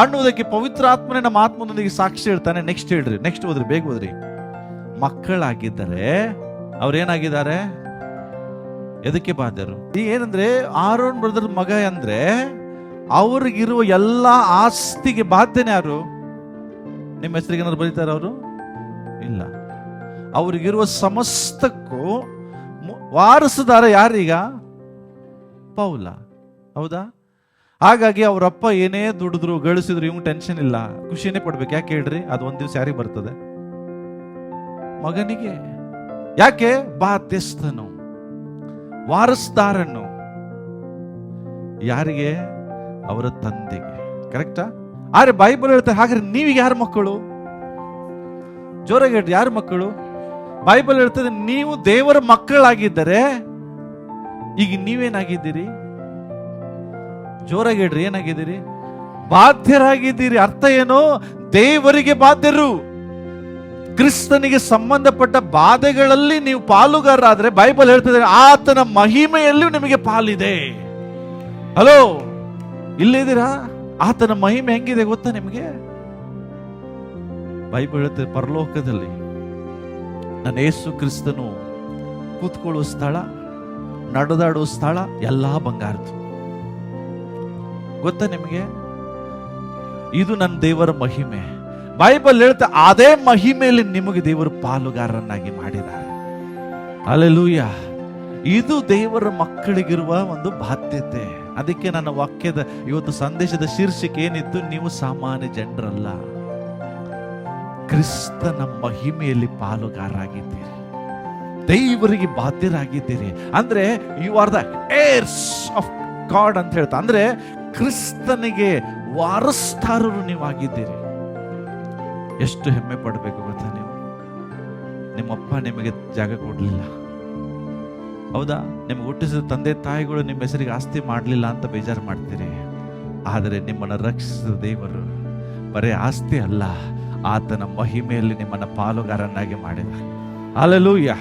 ಅನ್ನುವುದಕ್ಕೆ ಪವಿತ್ರ ಆತ್ಮನೇ ನಮ್ಮ ಆತ್ಮದೊಂದಿಗೆ ಸಾಕ್ಷಿ ಹೇಳ್ತಾನೆ. ನೆಕ್ಸ್ಟ್ ಹೇಳ್ರಿ, ನೆಕ್ಸ್ಟ್ ಓದ್ರಿ, ಬೇಗ ಓದ್ರಿ. ಮಕ್ಕಳಾಗಿದ್ದರೆ ಅವ್ರೇನಾಗಿದ್ದಾರೆ? ಎದಕ್ಕೆ ಬಾಧ್ಯರು? ಏನಂದ್ರೆ ಆರೋನ್ ಬ್ರದರ್ ಮಗ ಅಂದ್ರೆ ಅವ್ರಿಗಿರುವ ಎಲ್ಲ ಆಸ್ತಿಗೆ ಬಾಧ್ಯನೇ ಯಾರು? ನಿಮ್ಮ ಹೆಸರಿಗೆ ಏನಾದ್ರು ಬರೀತಾರೆ ಅವರು? ಇಲ್ಲ. ಅವ್ರಿಗಿರುವ ಸಮಸ್ತಕ್ಕೂ ವಾರಸುದಾರ ಯಾರೀಗ? ಪೌಲ. ಹೌದಾ? ಹಾಗಾಗಿ ಅವರಪ್ಪ ಏನೇ ದುಡಿದ್ರು ಗಳಿಸಿದ್ರು ಇವ್ನು ಟೆನ್ಷನ್ ಇಲ್ಲ, ಖುಷಿನೇ ಪಡ್ಬೇಕು. ಯಾಕೆ ಹೇಳ್ರಿ? ಅದು ಒಂದ್ ದಿವಸ ಯಾರಿಗೆ ಬರ್ತದೆ? ಮಗನಿಗೆ. ಯಾಕೆ? ಬಾಧ್ಯಸ್ಥನು, ವಾರಸ್ದಾರನು. ಯಾರಿಗೆ? ಅವರ ತಂದೆಗೆ. ಕರೆಕ್ಟಾ? ಆದ್ರೆ ಬೈಬಲ್ ಹೇಳ್ತಾರೆ, ಹಾಗಾದ್ರೆ ನೀವೀಗ ಯಾರ ಮಕ್ಕಳು? ಜೋರಾಗಿ ಹೇಳ್ರಿ, ಯಾರ ಮಕ್ಕಳು? ಬೈಬಲ್ ಹೇಳ್ತದೆ, ನೀವು ದೇವರ ಮಕ್ಕಳಾಗಿದ್ದರೆ ಈಗ ನೀವೇನಾಗಿದ್ದೀರಿ? ಜೋರಾಗಿ ಹೇಳ್ರಿ, ಏನಾಗಿದ್ದೀರಿ? ಬಾಧ್ಯರಾಗಿದ್ದೀರಿ. ಅರ್ಥ ಏನು? ದೇವರಿಗೆ ಬಾಧ್ಯರು. ಕ್ರಿಸ್ತನಿಗೆ ಸಂಬಂಧಪಟ್ಟ ಬಾಧೆಗಳಲ್ಲಿ ನೀವು ಪಾಲುಗಾರರಾದ್ರೆ ಬೈಬಲ್ ಹೇಳ್ತದೆ, ಆತನ ಮಹಿಮೆಯಲ್ಲೂ ನಿಮಗೆ ಪಾಲಿದೆ. ಹಲೋ, ಇಲ್ಲಿದ್ದೀರಾ? ಆತನ ಮಹಿಮೆ ಹೆಂಗಿದೆ ಗೊತ್ತಾ ನಿಮಗೆ? ಬೈಬಲ್ ಹೇಳ್ತದೆ, ಪರಲೋಕದಲ್ಲಿ ನನ್ನ ಯೇಸು ಕ್ರಿಸ್ತನು ಕೂತ್ಕೊಳ್ಳುವ ಸ್ಥಳ, ನಡೆದಾಡುವ ಸ್ಥಳ ಎಲ್ಲಾ ಬಂಗಾರದು. ಗೊತ್ತಾ ನಿಮಗೆ? ಇದು ನನ್ನ ದೇವರ ಮಹಿಮೆ. ಬೈಬಲ್ ಹೇಳ್ತಾ ಅದೇ ಮಹಿಮೆಯಲ್ಲಿ ನಿಮಗೆ ದೇವರು ಪಾಲುಗಾರರನ್ನಾಗಿ ಮಾಡಿದ್ದಾರೆ. ಹಲ್ಲೆಲೂಯಾ. ಇದು ದೇವರ ಮಕ್ಕಳಿಗಿರುವ ಒಂದು ಬಾಧ್ಯತೆ. ಅದಕ್ಕೆ ನನ್ನ ವಾಕ್ಯದ ಇವತ್ತು ಸಂದೇಶದ ಶೀರ್ಷಿಕೆ ಏನಿತ್ತು? ನೀವು ಸಾಮಾನ್ಯ ಜನರಲ್ಲ, ಕ್ರಿಸ್ತನ ಮಹಿಮೆಯಲ್ಲಿ ಪಾಲುಗಾರರಾಗಿದ್ದೀರಿ, ದೇವರಿಗೆ ಬಾಧ್ಯರಾಗಿದ್ದೀರಿ. ಅಂದ್ರೆ you are the heirs of God ಅಂತ ಹೇಳ್ತಾ, ಅಂದ್ರೆ ಕ್ರಿಸ್ತನಿಗೆ ವಾರಸ್ದಾರರು ನೀವಾಗಿದ್ದೀರಿ. ಎಷ್ಟು ಹೆಮ್ಮೆ ಪಡಬೇಕು ಗೊತ್ತಾ ನೀವು? ನಿಮ್ಮಪ್ಪ ನಿಮಗೆ ಜಾಗ ಕೊಡ್ಲಿಲ್ಲ, ಹೌದಾ? ನಿಮ್ಗೆ ಹುಟ್ಟಿಸಿದ ತಂದೆ ತಾಯಿಗಳು ನಿಮ್ಮ ಹೆಸರಿಗೆ ಆಸ್ತಿ ಮಾಡಲಿಲ್ಲ ಅಂತ ಬೇಜಾರು ಮಾಡ್ತೀರಿ. ಆದರೆ ನಿಮ್ಮನ್ನು ರಕ್ಷಿಸಿದ ದೇವರು ಬರೇ ಆಸ್ತಿ ಅಲ್ಲ, ಆತನ ಮಹಿಮೆಯಲ್ಲಿ ನಿಮ್ಮನ್ನು ಪಾಲುಗಾರನಾಗಿ ಮಾಡಿದ. ಹಲ್ಲೆಲೂಯಾ.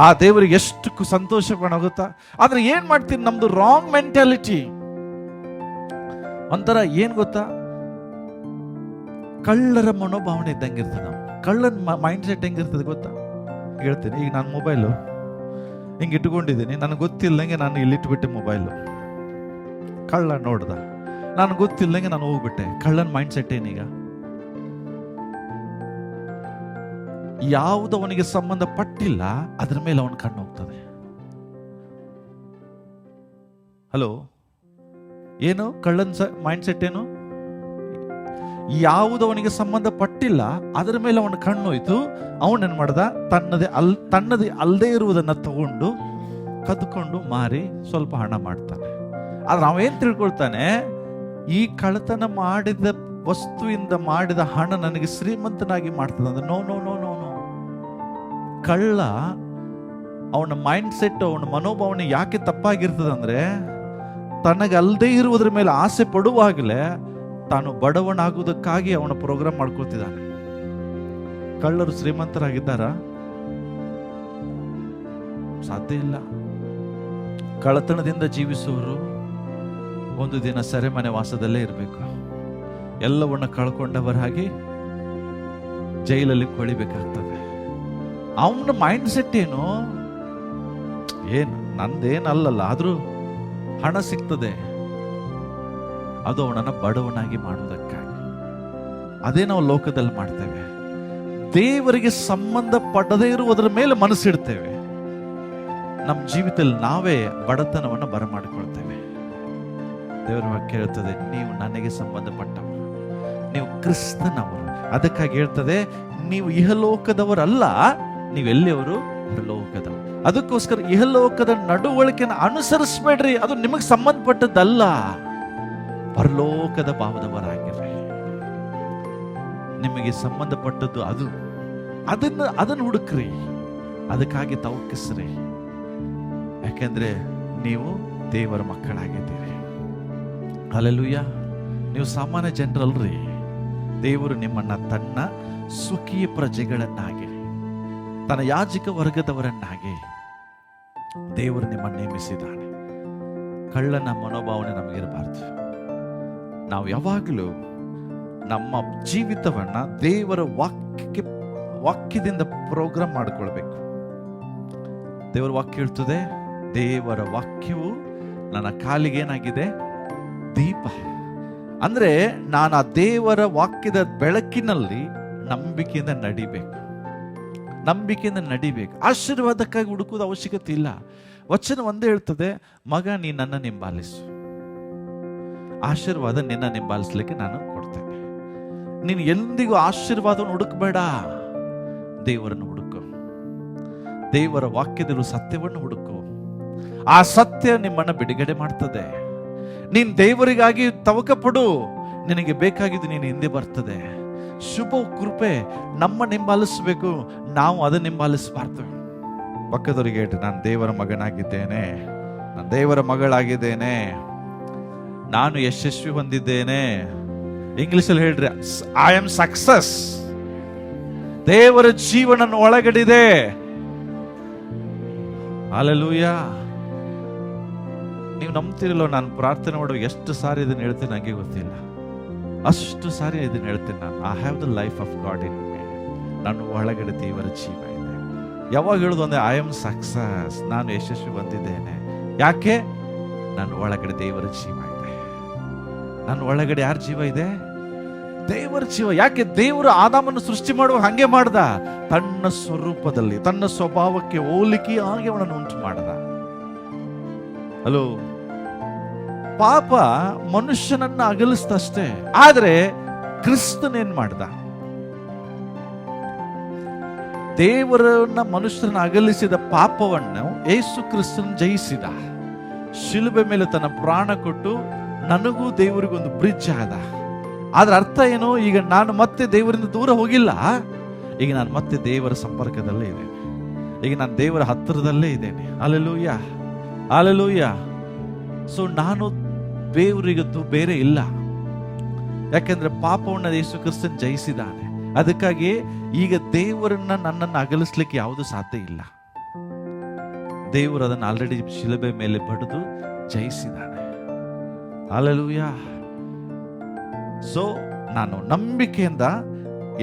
ಆ ದೇವರಿಗೆ ಎಷ್ಟು ಸಂತೋಷ ಕಾಣುತ್ತಾ? ಆದ್ರೆ ಏನ್ ಮಾಡ್ತೀರಿ? ನಮ್ದು ರಾಂಗ್ ಮೆಂಟಾಲಿಟಿ. ಒಂಥರ ಏನ್ ಗೊತ್ತಾ, ಕಳ್ಳರ ಮನೋಭಾವನೆ ಇದ್ದಂಗಿರ್ತದೆ. ನಾವು ಕಳ್ಳನ ಮೈಂಡ್ ಸೆಟ್ ಹೆಂಗಿರ್ತದೆ ಗೊತ್ತಾ? ಹೇಳ್ತೀನಿ. ಈಗ ನಾನು ಮೊಬೈಲು ಹಿಂಗೆ ಇಟ್ಕೊಂಡಿದ್ದೀನಿ, ನನಗೆ ಗೊತ್ತಿಲ್ಲಂಗೆ ನಾನು ಇಲ್ಲಿಟ್ಬಿಟ್ಟೆ ಮೊಬೈಲು. ಕಳ್ಳ ನೋಡ್ದ, ನಾನು ಗೊತ್ತಿಲ್ಲಂಗೆ ನಾನು ಹೋಗ್ಬಿಟ್ಟೆ. ಕಳ್ಳನ ಮೈಂಡ್ ಸೆಟ್ ಏನೀಗ? ಯಾವುದು ಅವನಿಗೆ ಸಂಬಂಧ ಪಟ್ಟಿಲ್ಲ ಅದ್ರ ಮೇಲೆ ಅವನ ಕಣ್ಣು ಹೋಗ್ತದೆ. ಹಲೋ, ಏನು ಕಳ್ಳನ ಮೈಂಡ್ ಸೆಟ್ ಏನು? ಯಾವುದು ಅವನಿಗೆ ಸಂಬಂಧ ಪಟ್ಟಿಲ್ಲ ಅದರ ಮೇಲೆ ಅವನ ಕಣ್ಣು ಹೋಯ್ತು. ಅವನೇನ್ ಮಾಡ್ದ? ತನ್ನದೇ ಅಲ್ಲದೆ ಇರುವುದನ್ನ ತಗೊಂಡು ಕದ್ಕೊಂಡು ಮಾರಿ ಸ್ವಲ್ಪ ಹಣ ಮಾಡ್ತಾನೆ. ಆದ್ರೆ ಅವೇನ್ ತಿಳ್ಕೊಳ್ತಾನೆ? ಈ ಕಳ್ಳತನ ಮಾಡಿದ ವಸ್ತುವಿಂದ ಮಾಡಿದ ಹಣ ನನಗೆ ಶ್ರೀಮಂತನಾಗಿ ಮಾಡ್ತದೆ ಅಂದ್ರೆ no no no no no. ಕಳ್ಳ ಅವನ ಮೈಂಡ್ ಸೆಟ್, ಅವನ ಮನೋಭಾವನೆ ಯಾಕೆ ತಪ್ಪಾಗಿರ್ತದಂದ್ರೆ, ತನಗಲ್ಲದೆ ಇರುವುದ್ರ ಮೇಲೆ ಆಸೆ ಪಡುವಾಗಲೇ ತಾನು ಬಡವನಾಗುವುದಕ್ಕಾಗಿ ಅವನ ಪ್ರೋಗ್ರಾಮ್ ಮಾಡ್ಕೊಳ್ತಿದ್ದಾನೆ. ಕಳ್ಳರು ಶ್ರೀಮಂತರಾಗಿದ್ದಾರ? ಸಾಧ್ಯ ಇಲ್ಲ. ಕಳ್ಳತನದಿಂದ ಜೀವಿಸುವವರು ಒಂದು ದಿನ ಸೆರೆಮನೆ ವಾಸದಲ್ಲೇ ಇರಬೇಕು. ಎಲ್ಲವನ್ನ ಕಳ್ಕೊಂಡವರಾಗಿ ಜೈಲಲ್ಲಿ ಕೊಳಿಬೇಕಾಗ್ತದೆ. ಅವನ ಮೈಂಡ್ ಸೆಟ್ ಏನು? ನಂದೇನಲ್ಲಲ್ಲ, ಆದ್ರೂ ಹಣ ಸಿಗ್ತದೆ, ಅದು ಅವನನ್ನು ಬಡವನಾಗಿ ಮಾಡುವುದಕ್ಕಾಗಿ. ಅದೇ ನಾವು ಲೋಕದಲ್ಲಿ ಮಾಡ್ತೇವೆ. ದೇವರಿಗೆ ಸಂಬಂಧ ಪಡದೇ ಇರುವುದರ ಮೇಲೆ ಮನಸ್ಸಿಡ್ತೇವೆ. ನಮ್ಮ ಜೀವಿತದಲ್ಲಿ ನಾವೇ ಬಡತನವನ್ನು ಬರಮಾಡಿಕೊಳ್ತೇವೆ. ದೇವರ ವಾಕ್ಯ ಹೇಳ್ತದೆ, ನೀವು ನನಗೆ ಸಂಬಂಧಪಟ್ಟವರು, ನೀವು ಕ್ರಿಸ್ತನವರು. ಅದಕ್ಕಾಗಿ ಹೇಳ್ತದೆ, ನೀವು ಇಹಲೋಕದವರಲ್ಲ, ನೀವೆಲ್ಲಿಯವರು? ಲೋಕದವರು. ಅದಕ್ಕೋಸ್ಕರ ಇಹಲೋಕದ ನಡವಳಿಕೆಯನ್ನು ಅನುಸರಿಸಬೇಡ್ರಿ, ಅದು ನಿಮಗೆ ಸಂಬಂಧಪಟ್ಟದ್ದಲ್ಲ. ಪರಲೋಕದ ಭಾವದವರಾಗಿರ್ರಿ. ನಿಮಗೆ ಸಂಬಂಧಪಟ್ಟದ್ದು ಅದು. ಅದನ್ನು ಹುಡುಕ್ರಿ, ಅದಕ್ಕಾಗಿ ತವಕಿಸ್ರಿ. ಯಾಕೆಂದ್ರೆ ನೀವು ದೇವರ ಮಕ್ಕಳಾಗಿದ್ದೀರಿ. ಹಲ್ಲೆಲೂಯಾ. ನೀವು ಸಾಮಾನ್ಯ ಜನರಲ್ರಿ. ದೇವರು ನಿಮ್ಮನ್ನ ತನ್ನ ಸ್ವಕೀಯ ಪ್ರಜೆಗಳನ್ನಾಗಿ, ತನ್ನ ಯಾಜಕ ವರ್ಗದವರನ್ನಾಗಿ ದೇವರು ನಿಮ್ಮನ್ನು ನೇಮಿಸಿದ್ದಾನೆ. ಕಳ್ಳನ ಮನೋಭಾವನೆ ನಮಗಿರಬಾರ್ದು. ನಾವು ಯಾವಾಗಲೂ ನಮ್ಮ ಜೀವಿತವನ್ನ ದೇವರ ವಾಕ್ಯದಿಂದ ಪ್ರೋಗ್ರಾಮ್ ಮಾಡಿಕೊಳ್ಬೇಕು. ದೇವರ ವಾಕ್ಯ ಹೇಳ್ತದೆ, ದೇವರ ವಾಕ್ಯವು ನನ್ನ ಕಾಲಿಗೆ ಏನಾಗಿದೆ? ದೀಪ. ಅಂದ್ರೆ ನಾನು ಆ ದೇವರ ವಾಕ್ಯದ ಬೆಳಕಿನಲ್ಲಿ ನಂಬಿಕೆಯಿಂದ ನಡಿಬೇಕು. ಆಶೀರ್ವಾದಕ್ಕಾಗಿ ಹುಡುಕುವುದು ಅವಶ್ಯಕತೆ ಇಲ್ಲ. ವಚನ ಒಂದೇ ಹೇಳ್ತದೆ, ಮಗ ನೀ ನನ್ನ ಹಿಂಬಾಲಿಸು, ಆಶೀರ್ವಾದ ನಿನ್ನ ಹಿಂಬಾಲಿಸ್ಲಿಕ್ಕೆ ನಾನು ಕೊಡ್ತೇನೆ. ನೀನು ಎಂದಿಗೂ ಆಶೀರ್ವಾದವನ್ನು ಹುಡುಕಬೇಡ, ದೇವರನ್ನು ಹುಡುಕು. ದೇವರ ವಾಕ್ಯದಲ್ಲೂ ಸತ್ಯವನ್ನು ಹುಡುಕು. ಆ ಸತ್ಯ ನಿಮ್ಮನ್ನ ಬಿಡುಗಡೆ ಮಾಡ್ತದೆ. ನೀನ್ ದೇವರಿಗಾಗಿ ತವಕ ಪಡು, ನಿನಗೆ ಬೇಕಾಗಿದ್ದು ನೀನು ಹಿಂದೆ ಬರ್ತದೆ. ಶುಭ ಕೃಪೆ ನಮ್ಮನ್ನು ಹಿಂಬಾಲಿಸಬೇಕು, ನಾವು ಅದನ್ನು ಹಿಂಬಾಲಿಸಬಾರ್ದು. ಪಕ್ಕದವರಿಗೆ ಹೇಳ್ರಿ, ನಾನು ದೇವರ ಮಗನಾಗಿದ್ದೇನೆ, ನಾನು ದೇವರ ಮಗಳಾಗಿದ್ದೇನೆ, ನಾನು ಯಶಸ್ವಿ ಹೊಂದಿದ್ದೇನೆ. ಇಂಗ್ಲಿಷಲ್ಲಿ ಹೇಳ್ರಿ, ಐ ಆಮ್ ಸಕ್ಸಸ್. ದೇವರ ಜೀವನ ಒಳಗಡಿದೆ. ಹಲ್ಲೆಲೂಯಾ. ನೀವು ನಂಬ್ತಿರಲ್ಲ, ನಾನು ಪ್ರಾರ್ಥನೆ ಮಾಡುವ ಎಷ್ಟು ಸಾರಿ ಇದನ್ನು ಹೇಳ್ತೇನೆ ನನಗೆ ಗೊತ್ತಿಲ್ಲ. ಅಷ್ಟು ಸಾರಿ ಇದನ್ನು ಹೇಳ್ತೇನೆ ನಾನು. I have the life of God in me. ನನ್ನ ಒಳಗಡೆ ದೇವರ ಜೀವ ಇದೆ. ಯಾವಾಗ ಹೇಳೋದು ಅಂದ್ರೆ ಐ ಆಮ್ ಸಕ್ಸಸ್, ನಾನು ಯಶಸ್ವಿ ಹೊಂದಿದ್ದೇನೆ. ಯಾಕೆ? ನನ್ನ ಒಳಗಡೆ ದೇವರ ಜೀವ ಇದೆ. ನನ್ನ ಒಳಗಡೆ ಯಾರ ಜೀವ ಇದೆ? ದೇವರ ಜೀವ. ಯಾಕೆ? ದೇವರು ಆದಾಮನ್ನು ಸೃಷ್ಟಿ ಮಾಡುವ ಹಂಗೆ ಮಾಡ್ದ, ತನ್ನ ಸ್ವರೂಪದಲ್ಲಿ ತನ್ನ ಸ್ವಭಾವಕ್ಕೆ ಹೋಲಿಕೆಯಾಗಿ ಅವನನ್ನು ಉಂಟು ಮಾಡ್ದ. ಹಲೋ, ಪಾಪ ಮನುಷ್ಯನನ್ನ ಅಗಲಿಸ್ತಷ್ಟೇ, ಆದ್ರೆ ಕ್ರಿಸ್ತನೇನ್ ಮಾಡ್ದ? ದೇವರನ್ನ ಮನುಷ್ಯರನ್ನ ಅಗಲಿಸಿದ ಪಾಪವನ್ನು ಯೇಸು ಕ್ರಿಸ್ತನ ಜಯಿಸಿದ. ಶಿಲುಬೆ ಮೇಲೆ ತನ್ನ ಪ್ರಾಣ ಕೊಟ್ಟು ನನಗೂ ದೇವರಿಗೊಂದು ಬ್ರಿಡ್ಜ್ ಆದ. ಆದ್ರ ಅರ್ಥ ಏನು? ಈಗ ನಾನು ಮತ್ತೆ ದೇವರಿಂದ ದೂರ ಹೋಗಿಲ್ಲ, ಈಗ ನಾನು ಮತ್ತೆ ದೇವರ ಸಂಪರ್ಕದಲ್ಲೇ ಇದ್ದೇನೆ, ಈಗ ನಾನು ದೇವರ ಹತ್ತಿರದಲ್ಲೇ ಇದ್ದೇನೆ. Hallelujah, hallelujah. ಸೊ ನಾನು ದೇವರಿಗದ್ದು ಬೇರೆ ಇಲ್ಲ, ಯಾಕೆಂದ್ರೆ ಪಾಪವನ್ನು ಯೇಸು ಕ್ರಿಸ್ತನ್ ಜಯಿಸಿದ್ದಾನೆ. ಅದಕ್ಕಾಗಿ ಈಗ ದೇವರನ್ನ ನನ್ನನ್ನು ಅಗಲಿಸ್ಲಿಕ್ಕೆ ಯಾವುದು ಸಾಧ್ಯ ಇಲ್ಲ. ದೇವರು ಅದನ್ನು ಆಲ್ರೆಡಿ ಶಿಲುಬೆ ಮೇಲೆ ಬಡಿದು ಜಯಿಸಿದ್ದಾನೆ. ಹಲ್ಲೆಲೂಯಾ. ಸೊ ನಾನು ನಂಬಿಕೆಯಿಂದ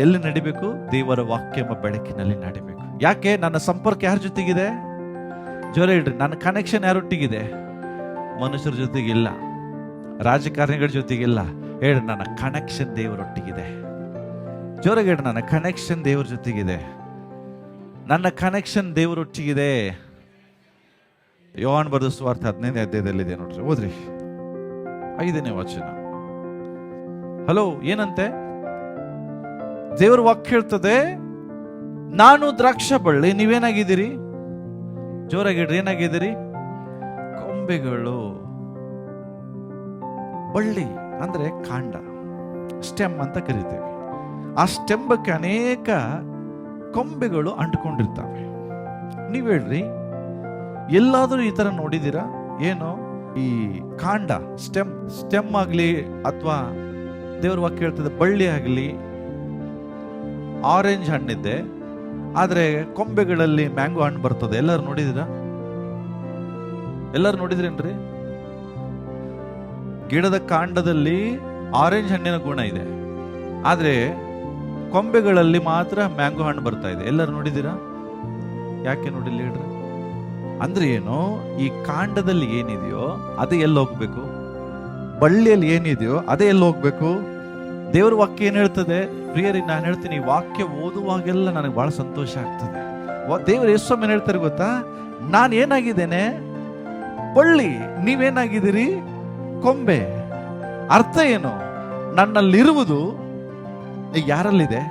ಎಲ್ಲಿ ನಡಿಬೇಕು? ದೇವರ ವಾಕ್ಯ ಎಂಬ ಬೆಳಕಿನಲ್ಲಿ ನಡಿಬೇಕು. ಯಾಕೆ? ನನ್ನ ಸಂಪರ್ಕ ಯಾರ ಜೊತೆಗಿದೆ? ಜೋರ ಹೇಳ್ರಿ, ನನ್ನ ಕನೆಕ್ಷನ್ ಯಾರೊಟ್ಟಿಗಿದೆ? ಮನುಷ್ಯರ ಜೊತೆಗಿಲ್ಲ, ರಾಜಕಾರಣಿಗಳ ಜೊತೆಗಿಲ್ಲ. ಹೇಳ್ರಿ, ನನ್ನ ಕನೆಕ್ಷನ್ ದೇವರೊಟ್ಟಿಗಿದೆ. ಜೋರಾಗಿ ಹೇಳ್ರಿ, ನನ್ನ ಕನೆಕ್ಷನ್ ದೇವರ ಜೊತೆಗಿದೆ. ನನ್ನ ಕನೆಕ್ಷನ್ ದೇವರೊಟ್ಟಿಗಿದೆ. ಯೋಹಾನ ಬರೆದ ಸುವಾರ್ತೆ 15ನೇ ಅಧ್ಯಾಯದಲ್ಲಿದೆ ನೋಡ್ರಿ, ಓದ್ರಿ 5ನೇ ವಚನ. ಹಲೋ, ಏನಂತೆ? ದೇವರ ವಾಕ್ಯ ಹೇಳ್ತದೆ, ನಾನು ದ್ರಾಕ್ಷ ಬಳ್ಳಿ, ನೀವೇನಾಗಿದ್ದೀರಿ? ಜೋರಾಗಿಡ್ರಿ, ಏನಾಗಿದ್ದೀರಿ? ಕೊಂಬೆಗಳು. ಬಳ್ಳಿ ಅಂದ್ರೆ ಕಾಂಡ, ಸ್ಟೆಮ್ ಅಂತ ಕರಿತೇವೆ. ಆ ಸ್ಟೆಂಬಕ್ಕೆ ಅನೇಕ ಕೊಂಬೆಗಳು ಅಂಟ್ಕೊಂಡಿರ್ತಾವೆ. ನೀವ್ ಹೇಳ್ರಿ, ಎಲ್ಲಾದ್ರೂ ಈ ತರ ನೋಡಿದೀರಾ? ಏನು ಈ ಕಾಂಡ, ಸ್ಟೆಮ್ ಆಗ್ಲಿ ಅಥವಾ ದೇವರ ವಾಕ್ಯ ಹೇಳ್ತದೆ ಬಳ್ಳಿ ಆಗಲಿ, ಆರೆಂಜ್ ಹಣ್ಣಿದೆ, ಆದ್ರೆ ಕೊಂಬೆಗಳಲ್ಲಿ ಮ್ಯಾಂಗೋ ಹಣ್ಣು ಬರ್ತದೆ. ಎಲ್ಲರೂ ನೋಡಿದಿರಾ? ಎಲ್ಲರೂ ನೋಡಿದ್ರೇನ್ರಿ? ಗಿಡದ ಕಾಂಡದಲ್ಲಿ ಆರೆಂಜ್ ಹಣ್ಣಿನ ಗುಣ ಇದೆ, ಆದ್ರೆ ಕೊಂಬೆಗಳಲ್ಲಿ ಮಾತ್ರ ಮ್ಯಾಂಗೋ ಹಣ್ಣು ಬರ್ತಾ ಇದೆ. ಎಲ್ಲರೂ ನೋಡಿದಿರಾ? ಯಾಕೆ ನೋಡಿಲ್ಲ ಹೇಳ್ರಿ? ಅಂದ್ರೆ ಏನು? ಈ ಕಾಂಡದಲ್ಲಿ ಏನಿದೆಯೋ ಅದೇ ಎಲ್ಲಿ ಹೋಗ್ಬೇಕು, ಬಳ್ಳಿಯಲ್ಲಿ ಏನಿದೆಯೋ ಅದೇ ಎಲ್ಲಿ ಹೋಗ್ಬೇಕು. ದೇವರ ವಾಕ್ಯ ಏನ್ ಹೇಳ್ತದೆ? ಪ್ರಿಯರಿ, ನಾನು ಹೇಳ್ತೀನಿ, ವಾಕ್ಯ ಓದುವಾಗೆಲ್ಲ ನನಗೆ ಬಹಳ ಸಂತೋಷ ಆಗ್ತದೆ. ದೇವರು ಯೇಸು ಹೇಳ್ತಾರೆ ಗೊತ್ತಾ? ನಾನು ಏನಾಗಿದ್ದೇನೆ? ಬಳ್ಳಿ, ನೀವೇನಾಗಿದ್ದೀರಿ? ಕೊಂಬೆ. ಅರ್ಥ ಏನು? ನನ್ನಲ್ಲಿರುವುದು ಯಾರಲ್ಲಿದೆ?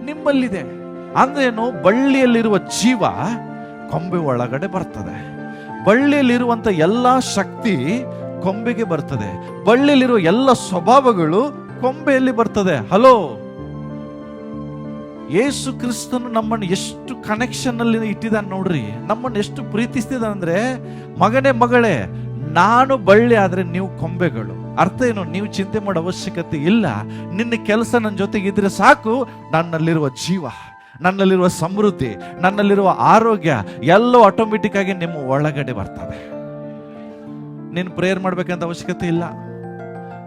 ನಿಮ್ಮಲ್ಲಿದೆ. ಅಂದ್ರೇನು? ಬಳ್ಳಿಯಲ್ಲಿರುವ ಜೀವ ಕೊಂಬೆ ಒಳಗಡೆ ಬರ್ತದೆ. ಬಳ್ಳಿಯಲ್ಲಿರುವಂತ ಎಲ್ಲಾ ಶಕ್ತಿ ಕೊಂಬೆಗೆ ಬರ್ತದೆ. ಬಳ್ಳಿಯಲ್ಲಿರುವ ಎಲ್ಲ ಸ್ವಭಾವಗಳು ಕೊಂಬೆಯಲ್ಲಿ ಬರ್ತದೆ. ಹಲೋ, ಯೇಸು ಕ್ರಿಸ್ತನು ನಮ್ಮನ್ನು ಎಷ್ಟು ಕನೆಕ್ಷನ್ ಅಲ್ಲಿ ಇಟ್ಟಿದ್ದಾನೆ ನೋಡ್ರಿ. ನಮ್ಮನ್ನು ಎಷ್ಟು ಪ್ರೀತಿಸ್ತಿದ್ದಾನೆ ಅಂದ್ರೆ, ಮಗನೇ ಮಗಳೇ, ನಾನು ಬಳ್ಳಿ ಆದ್ರೆ ನೀವು ಕೊಂಬೆಗಳು. ಅರ್ಥ ಏನು? ನೀವು ಚಿಂತೆ ಮಾಡೋ ಅವಶ್ಯಕತೆ ಇಲ್ಲ. ನಿನ್ನ ಕೆಲಸ ನನ್ನ ಜೊತೆಗಿದ್ರೆ ಸಾಕು. ನನ್ನಲ್ಲಿರುವ ಜೀವ, ನನ್ನಲ್ಲಿರುವ ಸಮೃದ್ಧಿ, ನನ್ನಲ್ಲಿರುವ ಆರೋಗ್ಯ ಎಲ್ಲವೂ ಆಟೋಮೆಟಿಕ್ ಆಗಿ ನಿಮ್ಮ ಒಳಗಡೆ ಬರ್ತದೆ. ನೀನು ಪ್ರೇಯರ್ ಮಾಡ್ಬೇಕಂತ ಅವಶ್ಯಕತೆ ಇಲ್ಲ.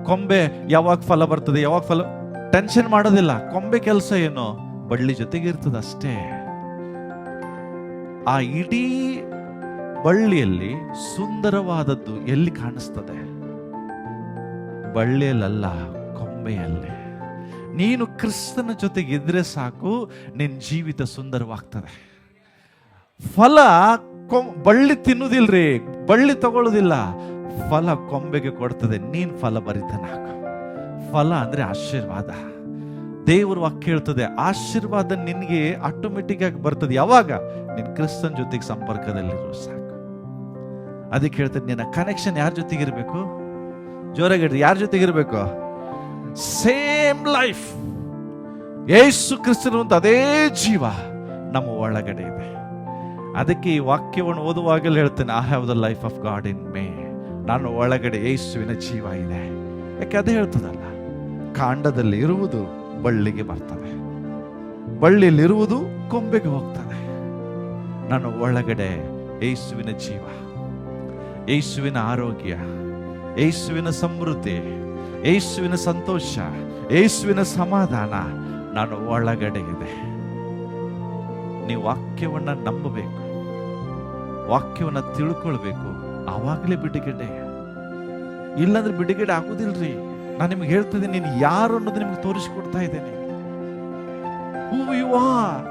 ಕೊಂಬೆ ಯಾವಾಗ ಫಲ ಬರ್ತದೆ, ಯಾವಾಗ ಫಲ, ಟೆನ್ಷನ್ ಮಾಡೋದಿಲ್ಲ. ಕೊಂಬೆ ಕೆಲಸ ಏನು? ಬಳ್ಳಿ ಜೊತೆಗೆ ಇರ್ತದೆ ಅಷ್ಟೇ. ಆ ಇಡೀ ಬಳ್ಳಿಯಲ್ಲಿ ಸುಂದರವಾದದ್ದು ಎಲ್ಲಿ ಕಾಣಿಸ್ತದೆ? ಬಳ್ಳಿಯಲ್ಲ, ಕೊಂಬೆಯಲ್ಲಿ. ನೀನು ಕ್ರಿಸ್ತನ ಜೊತೆಗೆ ಇದ್ರೆ ಸಾಕು, ನಿನ್ನ ಜೀವಿತ ಸುಂದರವಾಗ್ತದೆ. ಫಲ ಬಳ್ಳಿ ತಿನ್ನುವುದಿಲ್ರಿ, ಬಳ್ಳಿ ತಗೊಳ್ಳೋದಿಲ್ಲ. ಫಲ ಕೊಂಬೆಗೆ ಕೊಡ್ತದೆ. ನೀನ್ ಫಲ ಭರಿತನಾಗು. ಫಲ ಅಂದ್ರೆ ಆಶೀರ್ವಾದ. ದೇವರು ವಾಕ್ಯ ಹೇಳ್ತದೆ, ಆಶೀರ್ವಾದ ನಿನ್ಗೆ ಆಟೋಮೆಟಿಕ್ ಆಗಿ ಬರ್ತದೆ. ಯಾವಾಗ? ನಿನ್ ಕ್ರಿಸ್ತನ ಜೊತೆಗೆ ಸಂಪರ್ಕದಲ್ಲಿರೋ ಸಾಕು. ಅದಕ್ಕೆ ಹೇಳ್ತದೆ, ನಿನ್ನ ಕನೆಕ್ಷನ್ ಯಾರ ಜೊತೆಗಿರ್ಬೇಕು? ಜೋರಾಗಿ ಯಾರ ಜೊತೆಗಿರ್ಬೇಕು? ಸೇಮ್ ಲೈಫ್, ಯೇಸು ಕ್ರಿಸ್ತನು ಅಂತ ಅದೇ ಜೀವ ನಮ್ಮ ಒಳಗಡೆ ಇದೆ. ಅದಕ್ಕೆ ಈ ವಾಕ್ಯವನ್ನು ಓದುವಾಗಲೇ ಹೇಳ್ತೇನೆ, I have the life of God in me. ನಾನು ಒಳಗಡೆ ಯೇಸುವಿನ ಜೀವ ಇದೆ. ಯಾಕೆ ಅದೇ ಹೇಳ್ತದಲ್ಲ, ಕಾಂಡದಲ್ಲಿ ಇರುವುದು ಬಳ್ಳಿಗೆ ಬರ್ತದೆ, ಬಳ್ಳಿಯಲ್ಲಿರುವುದು ಕೊಂಬೆಗೆ ಹೋಗ್ತದೆ. ನಾನು ಒಳಗಡೆ ಯೇಸುವಿನ ಜೀವ, ಯೇಸುವಿನ ಆರೋಗ್ಯ, ಯೇಸುವಿನ ಸಮೃದ್ಧಿ, ಯೇಸುವಿನ ಸಂತೋಷ, ಯೇಸುವಿನ ಸಮಾಧಾನ ನಾನು ಒಳಗಡೆ ಇದೆ. ನೀವು ವಾಕ್ಯವನ್ನ ನಂಬಬೇಕು, ವಾಕ್ಯವನ್ನ ತಿಳ್ಕೊಳ್ಬೇಕು. ಆವಾಗಲೇ ಬಿಡುಗಡೆ. ಇಲ್ಲಾಂದ್ರೆ ಬಿಡುಗಡೆ ಆಗುದಿಲ್ರಿ. ನಾನು ನಿಮ್ಗೆ ಹೇಳ್ತಿದ್ದೀನಿ, ನೀನು ಯಾರು ಅನ್ನೋದು ನಿಮ್ಗೆ ತೋರಿಸಿಕೊಡ್ತಾ ಇದ್ದೇನೆ. Who you are.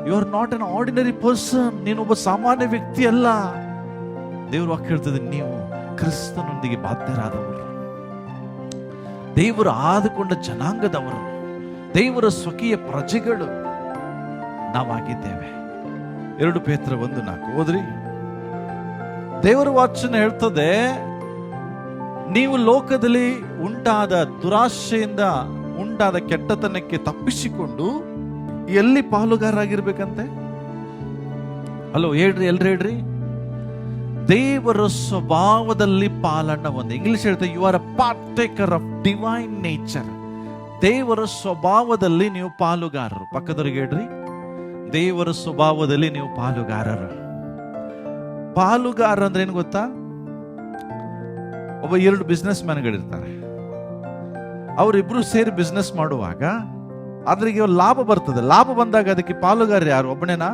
You are not an ordinary person. ನೀನೊಬ್ಬ ಸಾಮಾನ್ಯ ವ್ಯಕ್ತಿ ಅಲ್ಲ. ದೇವರು ವಾಕ್ಯ ಹೇಳ್ತದೆ, ನೀವು ಕ್ರಿಸ್ತನೊಂದಿಗೆ ಬಾಧ್ಯರಾದವರು, ದೇವರು ಆದುಕೊಂಡ ಜನಾಂಗದವರು, ದೇವರ ಸ್ವಕೀಯ ಪ್ರಜೆಗಳು ನಾವಾಗಿದ್ದೇವೆ. 2 ಪೇತ್ರ 1:4 ಓದ್ರಿ. ದೇವರ ವಾಚನ ಹೇಳ್ತದೆ, ನೀವು ಲೋಕದಲ್ಲಿ ಉಂಟಾದ ದುರಾಶೆಯಿಂದ ಉಂಟಾದ ಕೆಟ್ಟತನಕ್ಕೆ ತಪ್ಪಿಸಿಕೊಂಡು ಎಲ್ಲಿ ಪಾಲುಗಾರರಾಗಿರ್ಬೇಕಂತೆ? ಹಲೋ ಹೇಳ್ರಿ, ಎಲ್ರು ಹೇಳ್ರಿ. ದೇವರ ಸ್ವಭಾವದಲ್ಲಿ ಪಾಲನ್ನ ಹೊಂದಿ. ಇಂಗ್ಲಿಷ್ ಹೇಳ್ತಾರೆ, you are a partaker of divine nature. ದೇವರ ಸ್ವಭಾವದಲ್ಲಿ ನೀವು ಪಾಲುಗಾರರು. ಪಕ್ಕದವರಿಗೆ ಹೇಳ್ರಿ, ದೇವರ ಸ್ವಭಾವದಲ್ಲಿ ನೀವು ಪಾಲುಗಾರರು. ಪಾಲುಗಾರ ಅಂದ್ರೆ ಏನು ಗೊತ್ತಾ? ಒಬ್ಬ 2 ಬಿಸ್ನೆಸ್ ಮ್ಯಾನ್ಗಳಿರ್ತಾರೆ. ಅವರಿಬ್ರು ಸೇರಿ ಬಿಸ್ನೆಸ್ ಮಾಡುವಾಗ ಅದ್ರಿಗೆ ಲಾಭ ಬರ್ತದೆ. ಲಾಭ ಬಂದಾಗ ಅದಕ್ಕೆ ಪಾಲುಗಾರ ಯಾರು? ಒಬ್ಬನೇನಾ?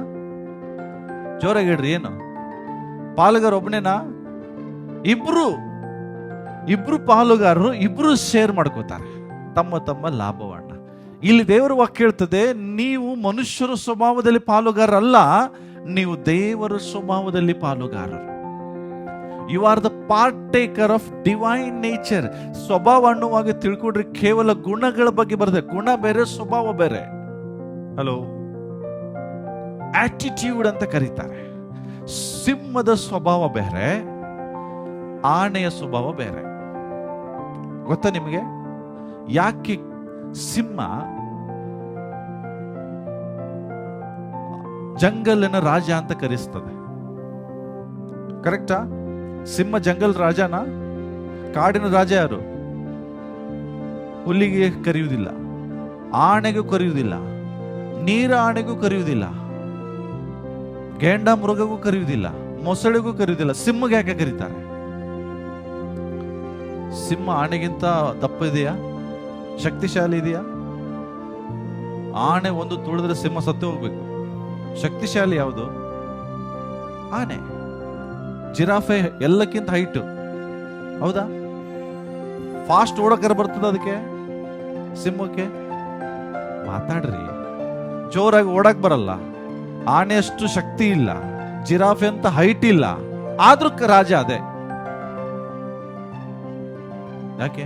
ಜೋರಾಗಿ ಹೇಳ್ರಿ. ಏನು ಪಾಲುಗಾರ? ಒಬ್ಬನೇನಾ? ಇಬ್ರು ಪಾಲುಗಾರರು, ಇಬ್ರು ಶೇರ್ ಮಾಡ್ಕೋತಾರೆ ತಮ್ಮ ತಮ್ಮ ಲಾಭವನ್ನ. ಇಲ್ಲಿ ದೇವರ ವಾಕ್ಯ ಹೇಳ್ತದೆ, ನೀವು ಮನುಷ್ಯರ ಸ್ವಭಾವದಲ್ಲಿ ಪಾಲುಗಾರರಲ್ಲ, ನೀವು ದೇವರ ಸ್ವಭಾವದಲ್ಲಿ ಪಾಲುಗಾರರು. You are the partaker of divine nature. ಸ್ವಭಾವ ಅನ್ನುವಾಗ ತಿಳ್ಕೊಡ್ರಿ, ಕೇವಲ ಗುಣಗಳ ಬಗ್ಗೆ ಬರ್ತದೆ. ಗುಣ ಬೇರೆ, ಸ್ವಭಾವ ಬೇರೆ. ಹಲೋ, ಆಟಿಟ್ಯೂಡ್ ಅಂತ ಕರೀತಾರೆ. ಸಿಂಹದ ಸ್ವಭಾವ ಬೇರೆ, ಆನೆಯ ಸ್ವಭಾವ ಬೇರೆ. ಗೊತ್ತಾ ನಿಮಗೆ? ಯಾಕೆ ಸಿಂಹ ಜಂಗಲಿನ ರಾಜ ಅಂತ ಕರೆಸ್ತದೆ? ಕರೆಕ್ಟಾ? ಸಿಂಹ ಜಂಗಲ್ ರಾಜನ? ಕಾಡಿನ ರಾಜ ಯಾರು? ಹುಲ್ಲಿಗೆ ಕರೆಯುವುದಿಲ್ಲ, ಆನೆಗೂ ಕರೆಯುವುದಿಲ್ಲ, ನೀರ ಆನೆಗೂ ಕರೆಯುವುದಿಲ್ಲ, ಗೇಂಡ ಮೃಗಗೂ ಕರೆಯುವುದಿಲ್ಲ, ಮೊಸಳೆಗೂ ಕರೆಯುವುದಿಲ್ಲ. ಸಿಂಹಗೆ ಯಾಕೆ ಕರೀತಾರೆ? ಸಿಂಹ ಆನೆಗಿಂತ ದಪ್ಪ ಇದೆಯಾ? ಶಕ್ತಿಶಾಲಿ ಇದೆಯಾ? ಆನೆ ಒಂದು ತುಳಿದ್ರೆ ಸಿಂಹ ಸತ್ತು ಹೋಗ್ಬೇಕು. ಶಕ್ತಿಶಾಲಿ ಯಾವುದು? ಆನೆ. ಜಿರಾಫೆ ಎಲ್ಲಕ್ಕಿಂತ ಹೈಟ್, ಹೌದಾ? ಫಾಸ್ಟ್ ಓಡಕರ ಬರ್ತದ ಅದಕ್ಕೆ, ಸಿಂಹಕ್ಕೆ? ಮಾತಾಡ್ರಿ. ಜೋರಾಗಿ ಓಡಕ್ ಬರಲ್ಲ. ಆನೆ ಅಷ್ಟು ಶಕ್ತಿ ಇಲ್ಲ, ಜಿರಾಫೆ ಅಂತ ಹೈಟ್ ಇಲ್ಲ, ಆದ್ರೂ ರಾಜ ಅದೇ. ಯಾಕೆ?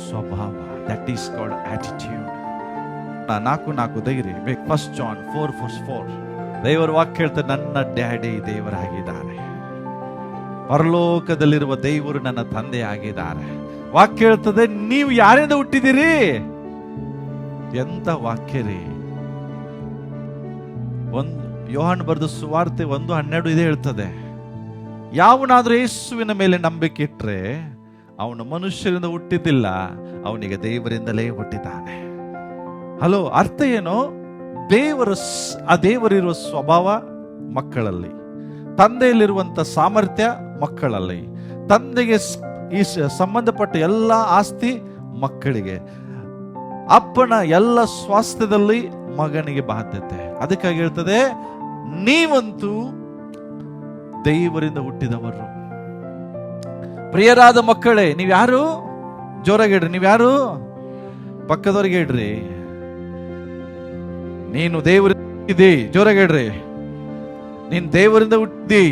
ಸ್ವಭಾವ. That is called attitude. 4:4 ತೆಗಿರಿ. 1 John 4:4. ದೇವರ ವಾಕ್ಯ ಹೇಳ್ತಾರೆ, ನನ್ನ ಡ್ಯಾಡಿ ದೇವರಾಗಿದ್ದಾರೆ, ಪರಲೋಕದಲ್ಲಿರುವ ದೇವರು ನನ್ನ ತಂದೆ ಆಗಿದ್ದಾರೆ. ವಾಕ್ಯ ಹೇಳ್ತದೆ, ನೀವು ಯಾರಿಂದ ಹುಟ್ಟಿದಿರಿ? ಎಂತ ವಾಕ್ಯ ರೀ! ಯೋಹಾನ್ ಬರೆದ ಸುವಾರ್ತೆ 1:12 ಇದೇ ಹೇಳ್ತದೆ, ಯಾವನಾದ್ರೂ ಯೇಸುವಿನ ಮೇಲೆ ನಂಬಿಕೆ ಇಟ್ರೆ ಅವನು ಮನುಷ್ಯರಿಂದ ಹುಟ್ಟಿದ್ದಿಲ್ಲ, ಅವನಿಗೆ ದೇವರಿಂದಲೇ ಹುಟ್ಟಿದ್ದಾನೆ. ಹಲೋ, ಅರ್ಥ ಏನು? ಆ ದೇವರಿರುವ ಸ್ವಭಾವ ಮಕ್ಕಳಲ್ಲಿ, ತಂದೆಯಲ್ಲಿರುವಂತ ಸಾಮರ್ಥ್ಯ ಮಕ್ಕಳಲ್ಲಿ, ತಂದೆಗೆ ಈ ಸಂಬಂಧಪಟ್ಟ ಎಲ್ಲ ಆಸ್ತಿ ಮಕ್ಕಳಿಗೆ, ಅಪ್ಪನ ಎಲ್ಲ ಸ್ವಾಸ್ಥ್ಯದಲ್ಲಿ ಮಗನಿಗೆ ಬಾಧ್ಯತೆ. ಅದಕ್ಕಾಗಿ ಹೇಳ್ತದೆ, ನೀವಂತೂ ದೇವರಿಂದ ಹುಟ್ಟಿದವರು. ಪ್ರಿಯರಾದ ಮಕ್ಕಳೇ, ನೀವ್ಯಾರು? ಜೋರಾಗಿ ಹೇಳ್ರಿ, ನೀವ್ಯಾರು? ಪಕ್ಕದವ್ರಿಗೆ ಹೇಳ್ರಿ, ನೀನು ದೇವರಿಂದ ಹುಟ್ಟಿದಿ. ಜೋರಾಗಿ ಹೇಳ್ರಿ, ನೀನ್ ದೇವರಿಂದ ಹುಟ್ಟಿದಿ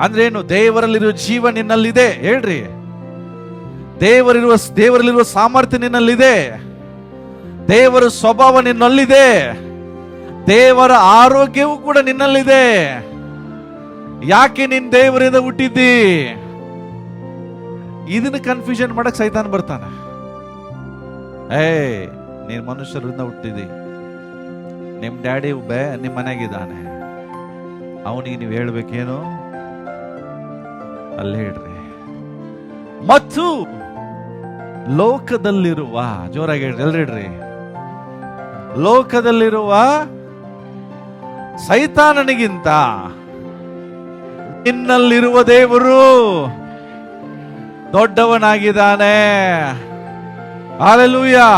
ಅಂದ್ರೇನು? ದೇವರಲ್ಲಿರುವ ಜೀವ ನಿನ್ನಲ್ಲಿದೆ. ಹೇಳ್ರಿ, ದೇವರಲ್ಲಿರುವ ಸಾಮರ್ಥ್ಯ ನಿನ್ನಲ್ಲಿದೆ, ದೇವರ ಸ್ವಭಾವ ನಿನ್ನಲ್ಲಿದೆ, ದೇವರ ಆರೋಗ್ಯವೂ ಕೂಡ ನಿನ್ನಲ್ಲಿದೆ. ಯಾಕೆ ನೀನ್ ದೇವರಿಂದ ಹುಟ್ಟಿದ್ದಿ? ಇದನ್ನ ಕನ್ಫ್ಯೂಷನ್ ಮಾಡಕ್ ಸೈತಾನ್ ಬರ್ತಾನೆ. ನೀನ್ ಮನುಷ್ಯರಿಂದ ಹುಟ್ಟಿದಿ, ನಿಮ್ ಡ್ಯಾಡಿ ನಿಮ್ ಮನೆಗಿದ್ದಾನೆ, ಅವನಿಗೆ ನೀವು ಹೇಳ್ಬೇಕೇನು? ಅಲ್ಲಿ ಹೇಳ್ರಿ. ಮತ್ತು ಲೋಕದಲ್ಲಿರುವ, ಜೋರಾಗಿ ಹೇಳ್ರಿ, ಎಲ್ಲಿ ಹೇಳ್ರಿ, ಲೋಕದಲ್ಲಿರುವ ಸೈತಾನನಿಗಿಂತ ನಿನ್ನಲ್ಲಿರುವ ದೇವರು ದೊಡ್ಡವನಾಗಿದ್ದಾನೆ. ಹಲ್ಲೆಲೂಯಾ.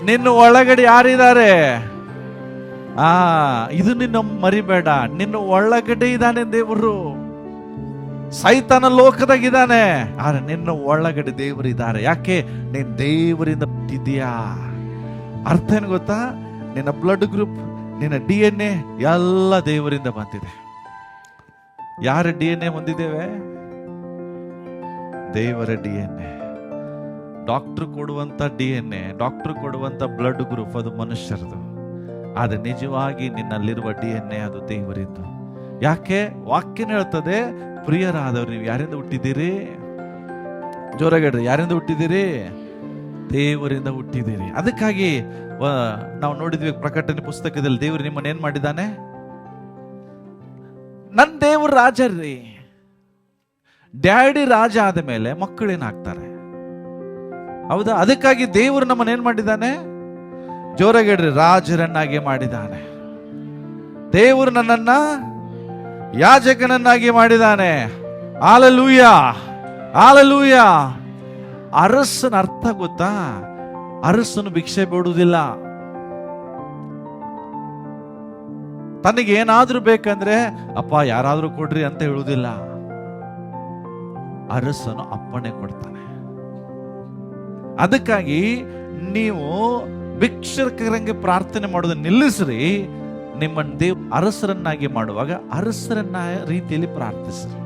ನಿನ್ನ ಒಳಗಡೆ ಯಾರಿದ್ದಾರೆ? ಇದು ನಿನ್ನ ಮರಿಬೇಡ, ನಿನ್ನ ಒಳಗಡೆ ಇದ್ದಾನೆ ದೇವರು. ಸೈತಾನ ಲೋಕದಾಗಿದ್ದಾನೆ, ಆದ್ರೆ ನಿನ್ನ ಒಳಗಡೆ ದೇವರು ಇದ್ದಾರೆ. ಯಾಕೆ? ನೀನ್ ದೇವರಿಂದ ಹುಟ್ಟಿದ್ಯಾ. ಅರ್ಥ ಏನು ಗೊತ್ತಾ? ನಿನ್ನ ಬ್ಲಡ್ ಗ್ರೂಪ್, ನಿನ್ನ DNA ಎಲ್ಲ ದೇವರಿಂದ ಬಂದಿದೆ. ಯಾರ DNA ಹೊಂದಿದ್ದೇವೆ? ದೇವರ DNA. ಡಾಕ್ಟರ್ ಕೊಡುವಂತ DNA, ಡಾಕ್ಟರ್ ಕೊಡುವಂತ ಬ್ಲಡ್ ಗ್ರೂಪ್ ಅದು ಮನುಷ್ಯರದು, ಆದ್ರೆ ನಿಜವಾಗಿ ನಿನ್ನಲ್ಲಿರುವ DNA ಅದು ದೇವರಿದ್ದು. ಯಾಕೆ? ವಾಕ್ಯನ ಹೇಳ್ತದೆ, ಪ್ರಿಯರಾದವರು ನೀವು ಯಾರಿಂದ ಹುಟ್ಟಿದ್ದೀರಿ? ಜೋರಾಗಿ ಹೇಳ್ರಿ, ಯಾರಿಂದ ಹುಟ್ಟಿದ್ದೀರಿ? ದೇವರಿಂದ ಹುಟ್ಟಿದ್ದೀರಿ. ಅದಕ್ಕಾಗಿ ನಾವು ನೋಡಿದ್ವಿ ಪ್ರಕಟಣೆ ಪುಸ್ತಕದಲ್ಲಿ, ದೇವರು ನಿಮ್ಮನ್ನ ಏನ್ ಮಾಡಿದ್ದಾನೆ? ನನ್ನ ದೇವರು ರಾಜರ್ರಿ. ಡ್ಯಾಡಿ ರಾಜ ಆದ ಮೇಲೆ ಮಕ್ಕಳೇನಾಗ್ತಾರೆ? ಹೌದಾ? ಅದಕ್ಕಾಗಿ ದೇವರು ನಮ್ಮನ್ನ ಏನ್ ಮಾಡಿದ್ದಾನೆ? ಜೋರಾಗಿ ಹೇಳ್ರಿ, ರಾಜರನ್ನಾಗಿ ಮಾಡಿದ್ದಾನೆ. ದೇವರು ನನ್ನನ್ನ ಯಾಜಕನನ್ನಾಗಿ ಮಾಡಿದ್ದಾನೆ. Hallelujah, hallelujah. ಅರಸನ ಅರ್ಥ ಗೊತ್ತಾ? ಅರಸನು ಭಿಕ್ಷೆ ಬೇಡುವುದಿಲ್ಲ. ತನಗೆ ಏನಾದ್ರೂ ಬೇಕಂದ್ರೆ ಅಪ್ಪ ಯಾರಾದ್ರೂ ಕೊಡ್ರಿ ಅಂತ ಹೇಳುವುದಿಲ್ಲ. ಅರಸನು ಅಪ್ಪಣೆ ಕೊಡ್ತಾನೆ. ಅದಕ್ಕಾಗಿ ನೀವು ಭಿಕ್ಷಕರಂಗೆ ಪ್ರಾರ್ಥನೆ ಮಾಡೋದನ್ನ ನಿಲ್ಲಿಸ್ರಿ. ನಿಮ್ಮನ್ನು ಅರಸರನ್ನಾಗಿ ಮಾಡುವಾಗ ಅರಸರನ್ನ ರೀತಿಯಲ್ಲಿ ಪ್ರಾರ್ಥಿಸ್ರಿ.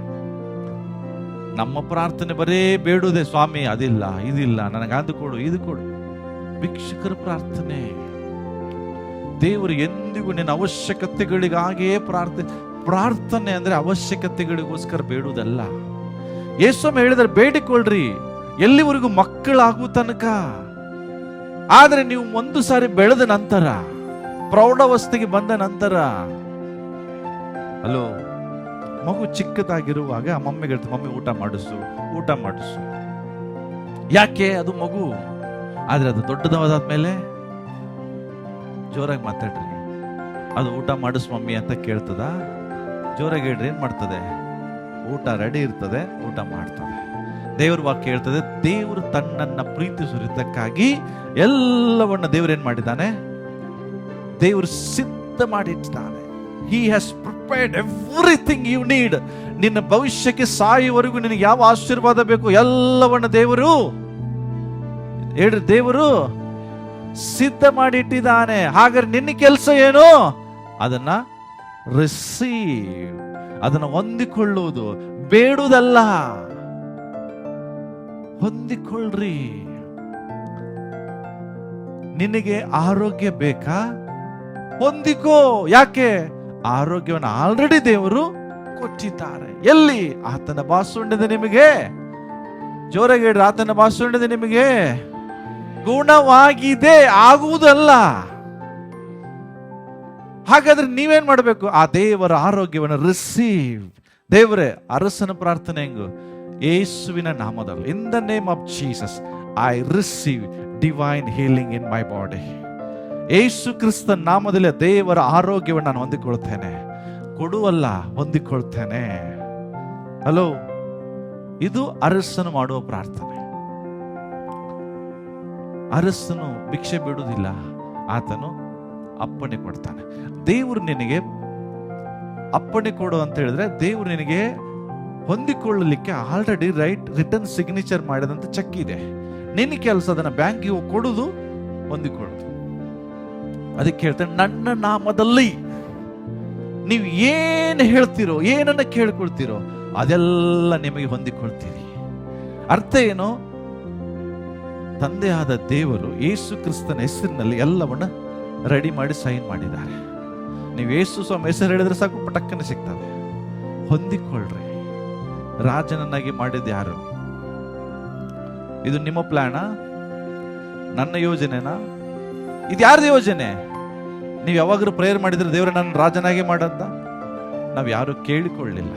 ನಮ್ಮ ಪ್ರಾರ್ಥನೆ ಬರೇ ಬೇಡುವುದೇ, ಸ್ವಾಮಿ ಅದಿಲ್ಲ ಇದಿಲ್ಲ, ನನಗೆ ಅದು ಕೊಡು ಇದು ಕೊಡು. ಭಿಕ್ಷುಕರ ಪ್ರಾರ್ಥನೆ. ದೇವರು ಎಂದಿಗೂ ನಿನ್ನ ಅವಶ್ಯಕತೆಗಳಿಗಾಗಿಯೇ ಪ್ರಾರ್ಥನೆ ಅಂದ್ರೆ ಅವಶ್ಯಕತೆಗಳಿಗೋಸ್ಕರ ಬೇಡುವುದಲ್ಲ. ಯೇಸು ಹೇಳಿದ್ರೆ ಬೇಡಿಕೊಳ್ಳ್ರಿ ಎಲ್ಲಿವರೆಗೂ ಮಕ್ಕಳಾಗುವ ತನಕ. ಆದ್ರೆ ನೀವು ಒಂದು ಸಾರಿ ಬೆಳೆದ ನಂತರ, ಪ್ರೌಢಾವಸ್ಥೆಗೆ ಬಂದ ನಂತರ, ಅಲೋ, ಮಗು ಚಿಕ್ಕದಾಗಿರುವಾಗ ಮಮ್ಮಿಗೆ ಹೇಳ್ತಾರೆ, ಮಮ್ಮಿ ಊಟ ಮಾಡಿಸು ಊಟ ಮಾಡಿಸು. ಯಾಕೆ? ಅದು ಮಗು. ಆದ್ರೆ ಅದು ದೊಡ್ಡದಾದ್ಮೇಲೆ, ಜೋರಾಗಿ ಮಾತಾಡ್ರಿ, ಅದು ಊಟ ಮಾಡಿಸ್ ಮಮ್ಮಿ ಅಂತ ಕೇಳ್ತದ? ಜೋರಾಗಿ ಹೇಳ್ರಿ, ಏನ್ ಮಾಡ್ತದೆ? ಊಟ ರೆಡಿ ಇರ್ತದೆ, ಊಟ ಮಾಡ್ತದೆ. ದೇವ್ರ ವಾಕ್ಯ ಹೇಳ್ತದೆ, ದೇವರು ತನ್ನನ್ನ ಪ್ರೀತಿಸುವುದಕ್ಕಾಗಿ ಎಲ್ಲವನ್ನ ದೇವರು ಏನ್ ಮಾಡಿದ್ದಾನೆ? ದೇವರು ಸಿದ್ಧ ಮಾಡಿದ್ದಾನೆ. He has prepared everything you need. ನಿನ್ನ ಭವಿಷ್ಯಕ್ಕೆ ಸಾಯುವವರೆಗೂ ನಿನಗೆ ಯಾವ ಆಶೀರ್ವಾದ ಬೇಕು ಎಲ್ಲವನ್ನ ದೇವರು ಹೇಳ್ರಿ, ದೇವರು ಸಿದ್ಧ ಮಾಡಿಟ್ಟಿದ್ದಾನೆ. ಹಾಗಾದ್ರೆ ನಿನ್ನ ಕೆಲಸ ಏನು? ಅದನ್ನ ರಿಸೀವ್, ಅದನ್ನ ಹೊಂದಿಕೊಳ್ಳುವುದು, ಬೇಡುವುದಲ್ಲ. ಹೊಂದಿಕೊಳ್ಳ್ರಿ. ನಿನಗೆ ಆರೋಗ್ಯ ಬೇಕಾ? ಹೊಂದಿಕೋ. ಯಾಕೆ? ಆರೋಗ್ಯವನ್ನು ಆಲ್ರೆಡಿ ದೇವರು ಕೊಟ್ಟಿದ್ದಾರೆ. ಎಲ್ಲಿ? ಆತನ ಬಾಸುಂಡಿದೆ ನಿಮಗೆ. ಜೋರಾಗಿ ಹೇಳ್ರಿ, ಆತನ ಬಾಸುಂಡಿದೆ ನಿಮಗೆ. ಗುಣವಾಗಿದೆ, ಆಗುವುದಲ್ಲ. ಹಾಗಾದ್ರೆ ನೀವೇನ್ ಮಾಡಬೇಕು? ಆ ದೇವರ ಆರೋಗ್ಯವನ್ನು ರಿಸೀವ್ ದೇವರೇ, ಅರಸನ ಪ್ರಾರ್ಥನೆ ಹೆಂಗು? ಯೇಸುವಿನ ನಾಮದಲ್ಲಿ, in the name of Jesus I receive divine healing in my body. Yesu Kristha ನಾಮದಲ್ಲಿ ದೇವರ ಆರೋಗ್ಯವನ್ನು ನಾನು ಹೊಂದಿಕೊಳ್ತೇನೆ. ಕೊಡುವಲ್ಲ, ಹೊಂದಿಕೊಳ್ತೇನೆ. ಹಲೋ, ಇದು ಅರಸನು ಮಾಡುವ ಪ್ರಾರ್ಥನೆ. ಅರಸನು ಭಿಕ್ಷೆ ಬಿಡುವುದಿಲ್ಲ, ಆತನು ಅಪ್ಪಣೆ ಕೊಡ್ತಾನೆ. ದೇವರು ನಿನಗೆ ಅಪ್ಪಣೆ ಕೊಡು ಅಂತ ಹೇಳಿದ್ರೆ, ದೇವರು ನಿನಗೆ ಹೊಂದಿಕೊಳ್ಳಲಿಕ್ಕೆ ಆಲ್ರೆಡಿ ರಿಟರ್ನ್ ಸಿಗ್ನೇಚರ್ ಮಾಡಿದಂತ ಚೆಕ್ ಇದೆ. ನಿನ್ನ ಕೆಲಸ ಅದನ್ನ ಬ್ಯಾಂಕಿಗೆ ಹೋಗಿ ಕೊಡುದು, ಹೊಂದಿಕೊಳ್ಳುದು. ಅದಕ್ಕೆ ಹೇಳ್ತೇನೆ, ನನ್ನ ನಾಮದಲ್ಲಿ ನೀವು ಏನು ಹೇಳ್ತೀರೋ, ಏನನ್ನ ಕೇಳ್ಕೊಳ್ತೀರೋ ಅದೆಲ್ಲ ನಿಮಗೆ ಹೊಂದಿಕೊಳ್ತೀರಿ. ಅರ್ಥ ಏನು? ತಂದೆಯಾದ ದೇವರು ಯೇಸು ಕ್ರಿಸ್ತನ ಹೆಸರಿನಲ್ಲಿ ಎಲ್ಲವನ್ನ ರೆಡಿ ಮಾಡಿ ಸೈನ್ ಮಾಡಿದ್ದಾರೆ. ನೀವು ಯೇಸು ಸ್ವಾಮಿ ಹೆಸರು ಹೇಳಿದ್ರೆ ಸಾಕು, ಪಟಕ್ಕನೆ ಸಿಗ್ತದೆ. ಹೊಂದಿಕೊಳ್ಳ್ರಿ. ರಾಜನನ್ನಾಗಿ ಮಾಡಿದ್ದು ಯಾರು? ಇದು ನಿಮ್ಮ ಪ್ಲಾನಾ? ನನ್ನ ಯೋಜನೆನಾ? ಇದು ಯಾರ್ದು ಯೋಜನೆ? ನೀವು ಯಾವಾಗಲೂ ಪ್ರೇಯರ್ ಮಾಡಿದ್ರೆ ದೇವರ ನನ್ನ ರಾಜನಾಗಿ ಮಾಡಂತ ನಾವು ಯಾರು ಕೇಳಿಕೊಳ್ಳಿಲ್ಲ,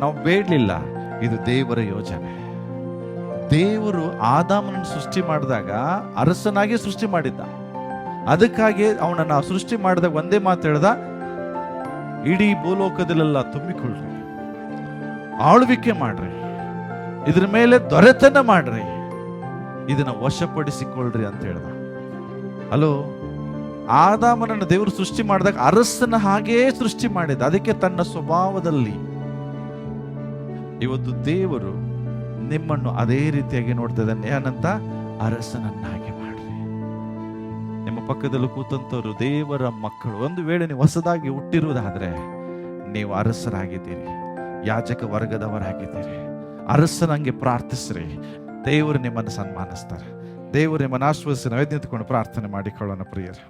ನಾವು ಬೇಡಲಿಲ್ಲ. ಇದು ದೇವರ ಯೋಜನೆ. ದೇವರು ಆದಾಮನನ್ನು ಸೃಷ್ಟಿ ಮಾಡಿದಾಗ ಅರಸನಾಗಿ ಸೃಷ್ಟಿ ಮಾಡಿದ್ದ. ಅದಕ್ಕಾಗಿ ಅವನನ್ನು ಸೃಷ್ಟಿ ಮಾಡಿದಾಗ ಒಂದೇ ಮಾತು ಹೇಳ್ದ, ಇಡೀ ಭೂಲೋಕದಲ್ಲೆಲ್ಲ ತುಂಬಿಕೊಳ್ಳ್ರಿ, ಆಳ್ವಿಕೆ ಮಾಡ್ರಿ, ಇದ್ರ ಮೇಲೆ ದೊರೆತನ ಮಾಡ್ರಿ, ಇದನ್ನ ವಶಪಡಿಸಿಕೊಳ್ಳ್ರಿ ಅಂತ ಹೇಳ್ದ. ಹಲೋ, ಆದಾಮನನ್ನು ದೇವರು ಸೃಷ್ಟಿ ಮಾಡಿದಾಗ ಅರಸನ ಹಾಗೇ ಸೃಷ್ಟಿ ಮಾಡಿದ. ಅದಕ್ಕೆ ತನ್ನ ಸ್ವಭಾವದಲ್ಲಿ ಇವತ್ತು ದೇವರು ನಿಮ್ಮನ್ನು ಅದೇ ರೀತಿಯಾಗಿ ನೋಡ್ತಾ ಇದ್ದಾನೆ. ಏನಂತ? ಅರಸನನ್ನಾಗಿ ಮಾಡ್ರಿ. ನಿಮ್ಮ ಪಕ್ಕದಲ್ಲಿ ಕೂತಂತವರು ದೇವರ ಮಕ್ಕಳು. ಒಂದು ವೇಳೆ ನೀವು ಹೊಸದಾಗಿ ಹುಟ್ಟಿರುವುದಾದ್ರೆ ನೀವು ಅರಸರಾಗಿದ್ದೀರಿ, ಯಾಜಕ ವರ್ಗದವರಾಗಿದ್ದೀರಿ. ಅರಸನಂಗೆ ಪ್ರಾರ್ಥಿಸ್ರಿ, ದೇವರು ನಿಮ್ಮನ್ನು ಸನ್ಮಾನಿಸ್ತಾರೆ. ದೇವರು ನಿಮ್ಮನ್ನು ಆಶ್ವಾಸಿಸಿ. ನಾವು ಎದ್ದು ನಿಂತುಕೊಂಡು ಪ್ರಾರ್ಥನೆ ಮಾಡಿಕೊಳ್ಳೋಣ ಪ್ರಿಯರೇ.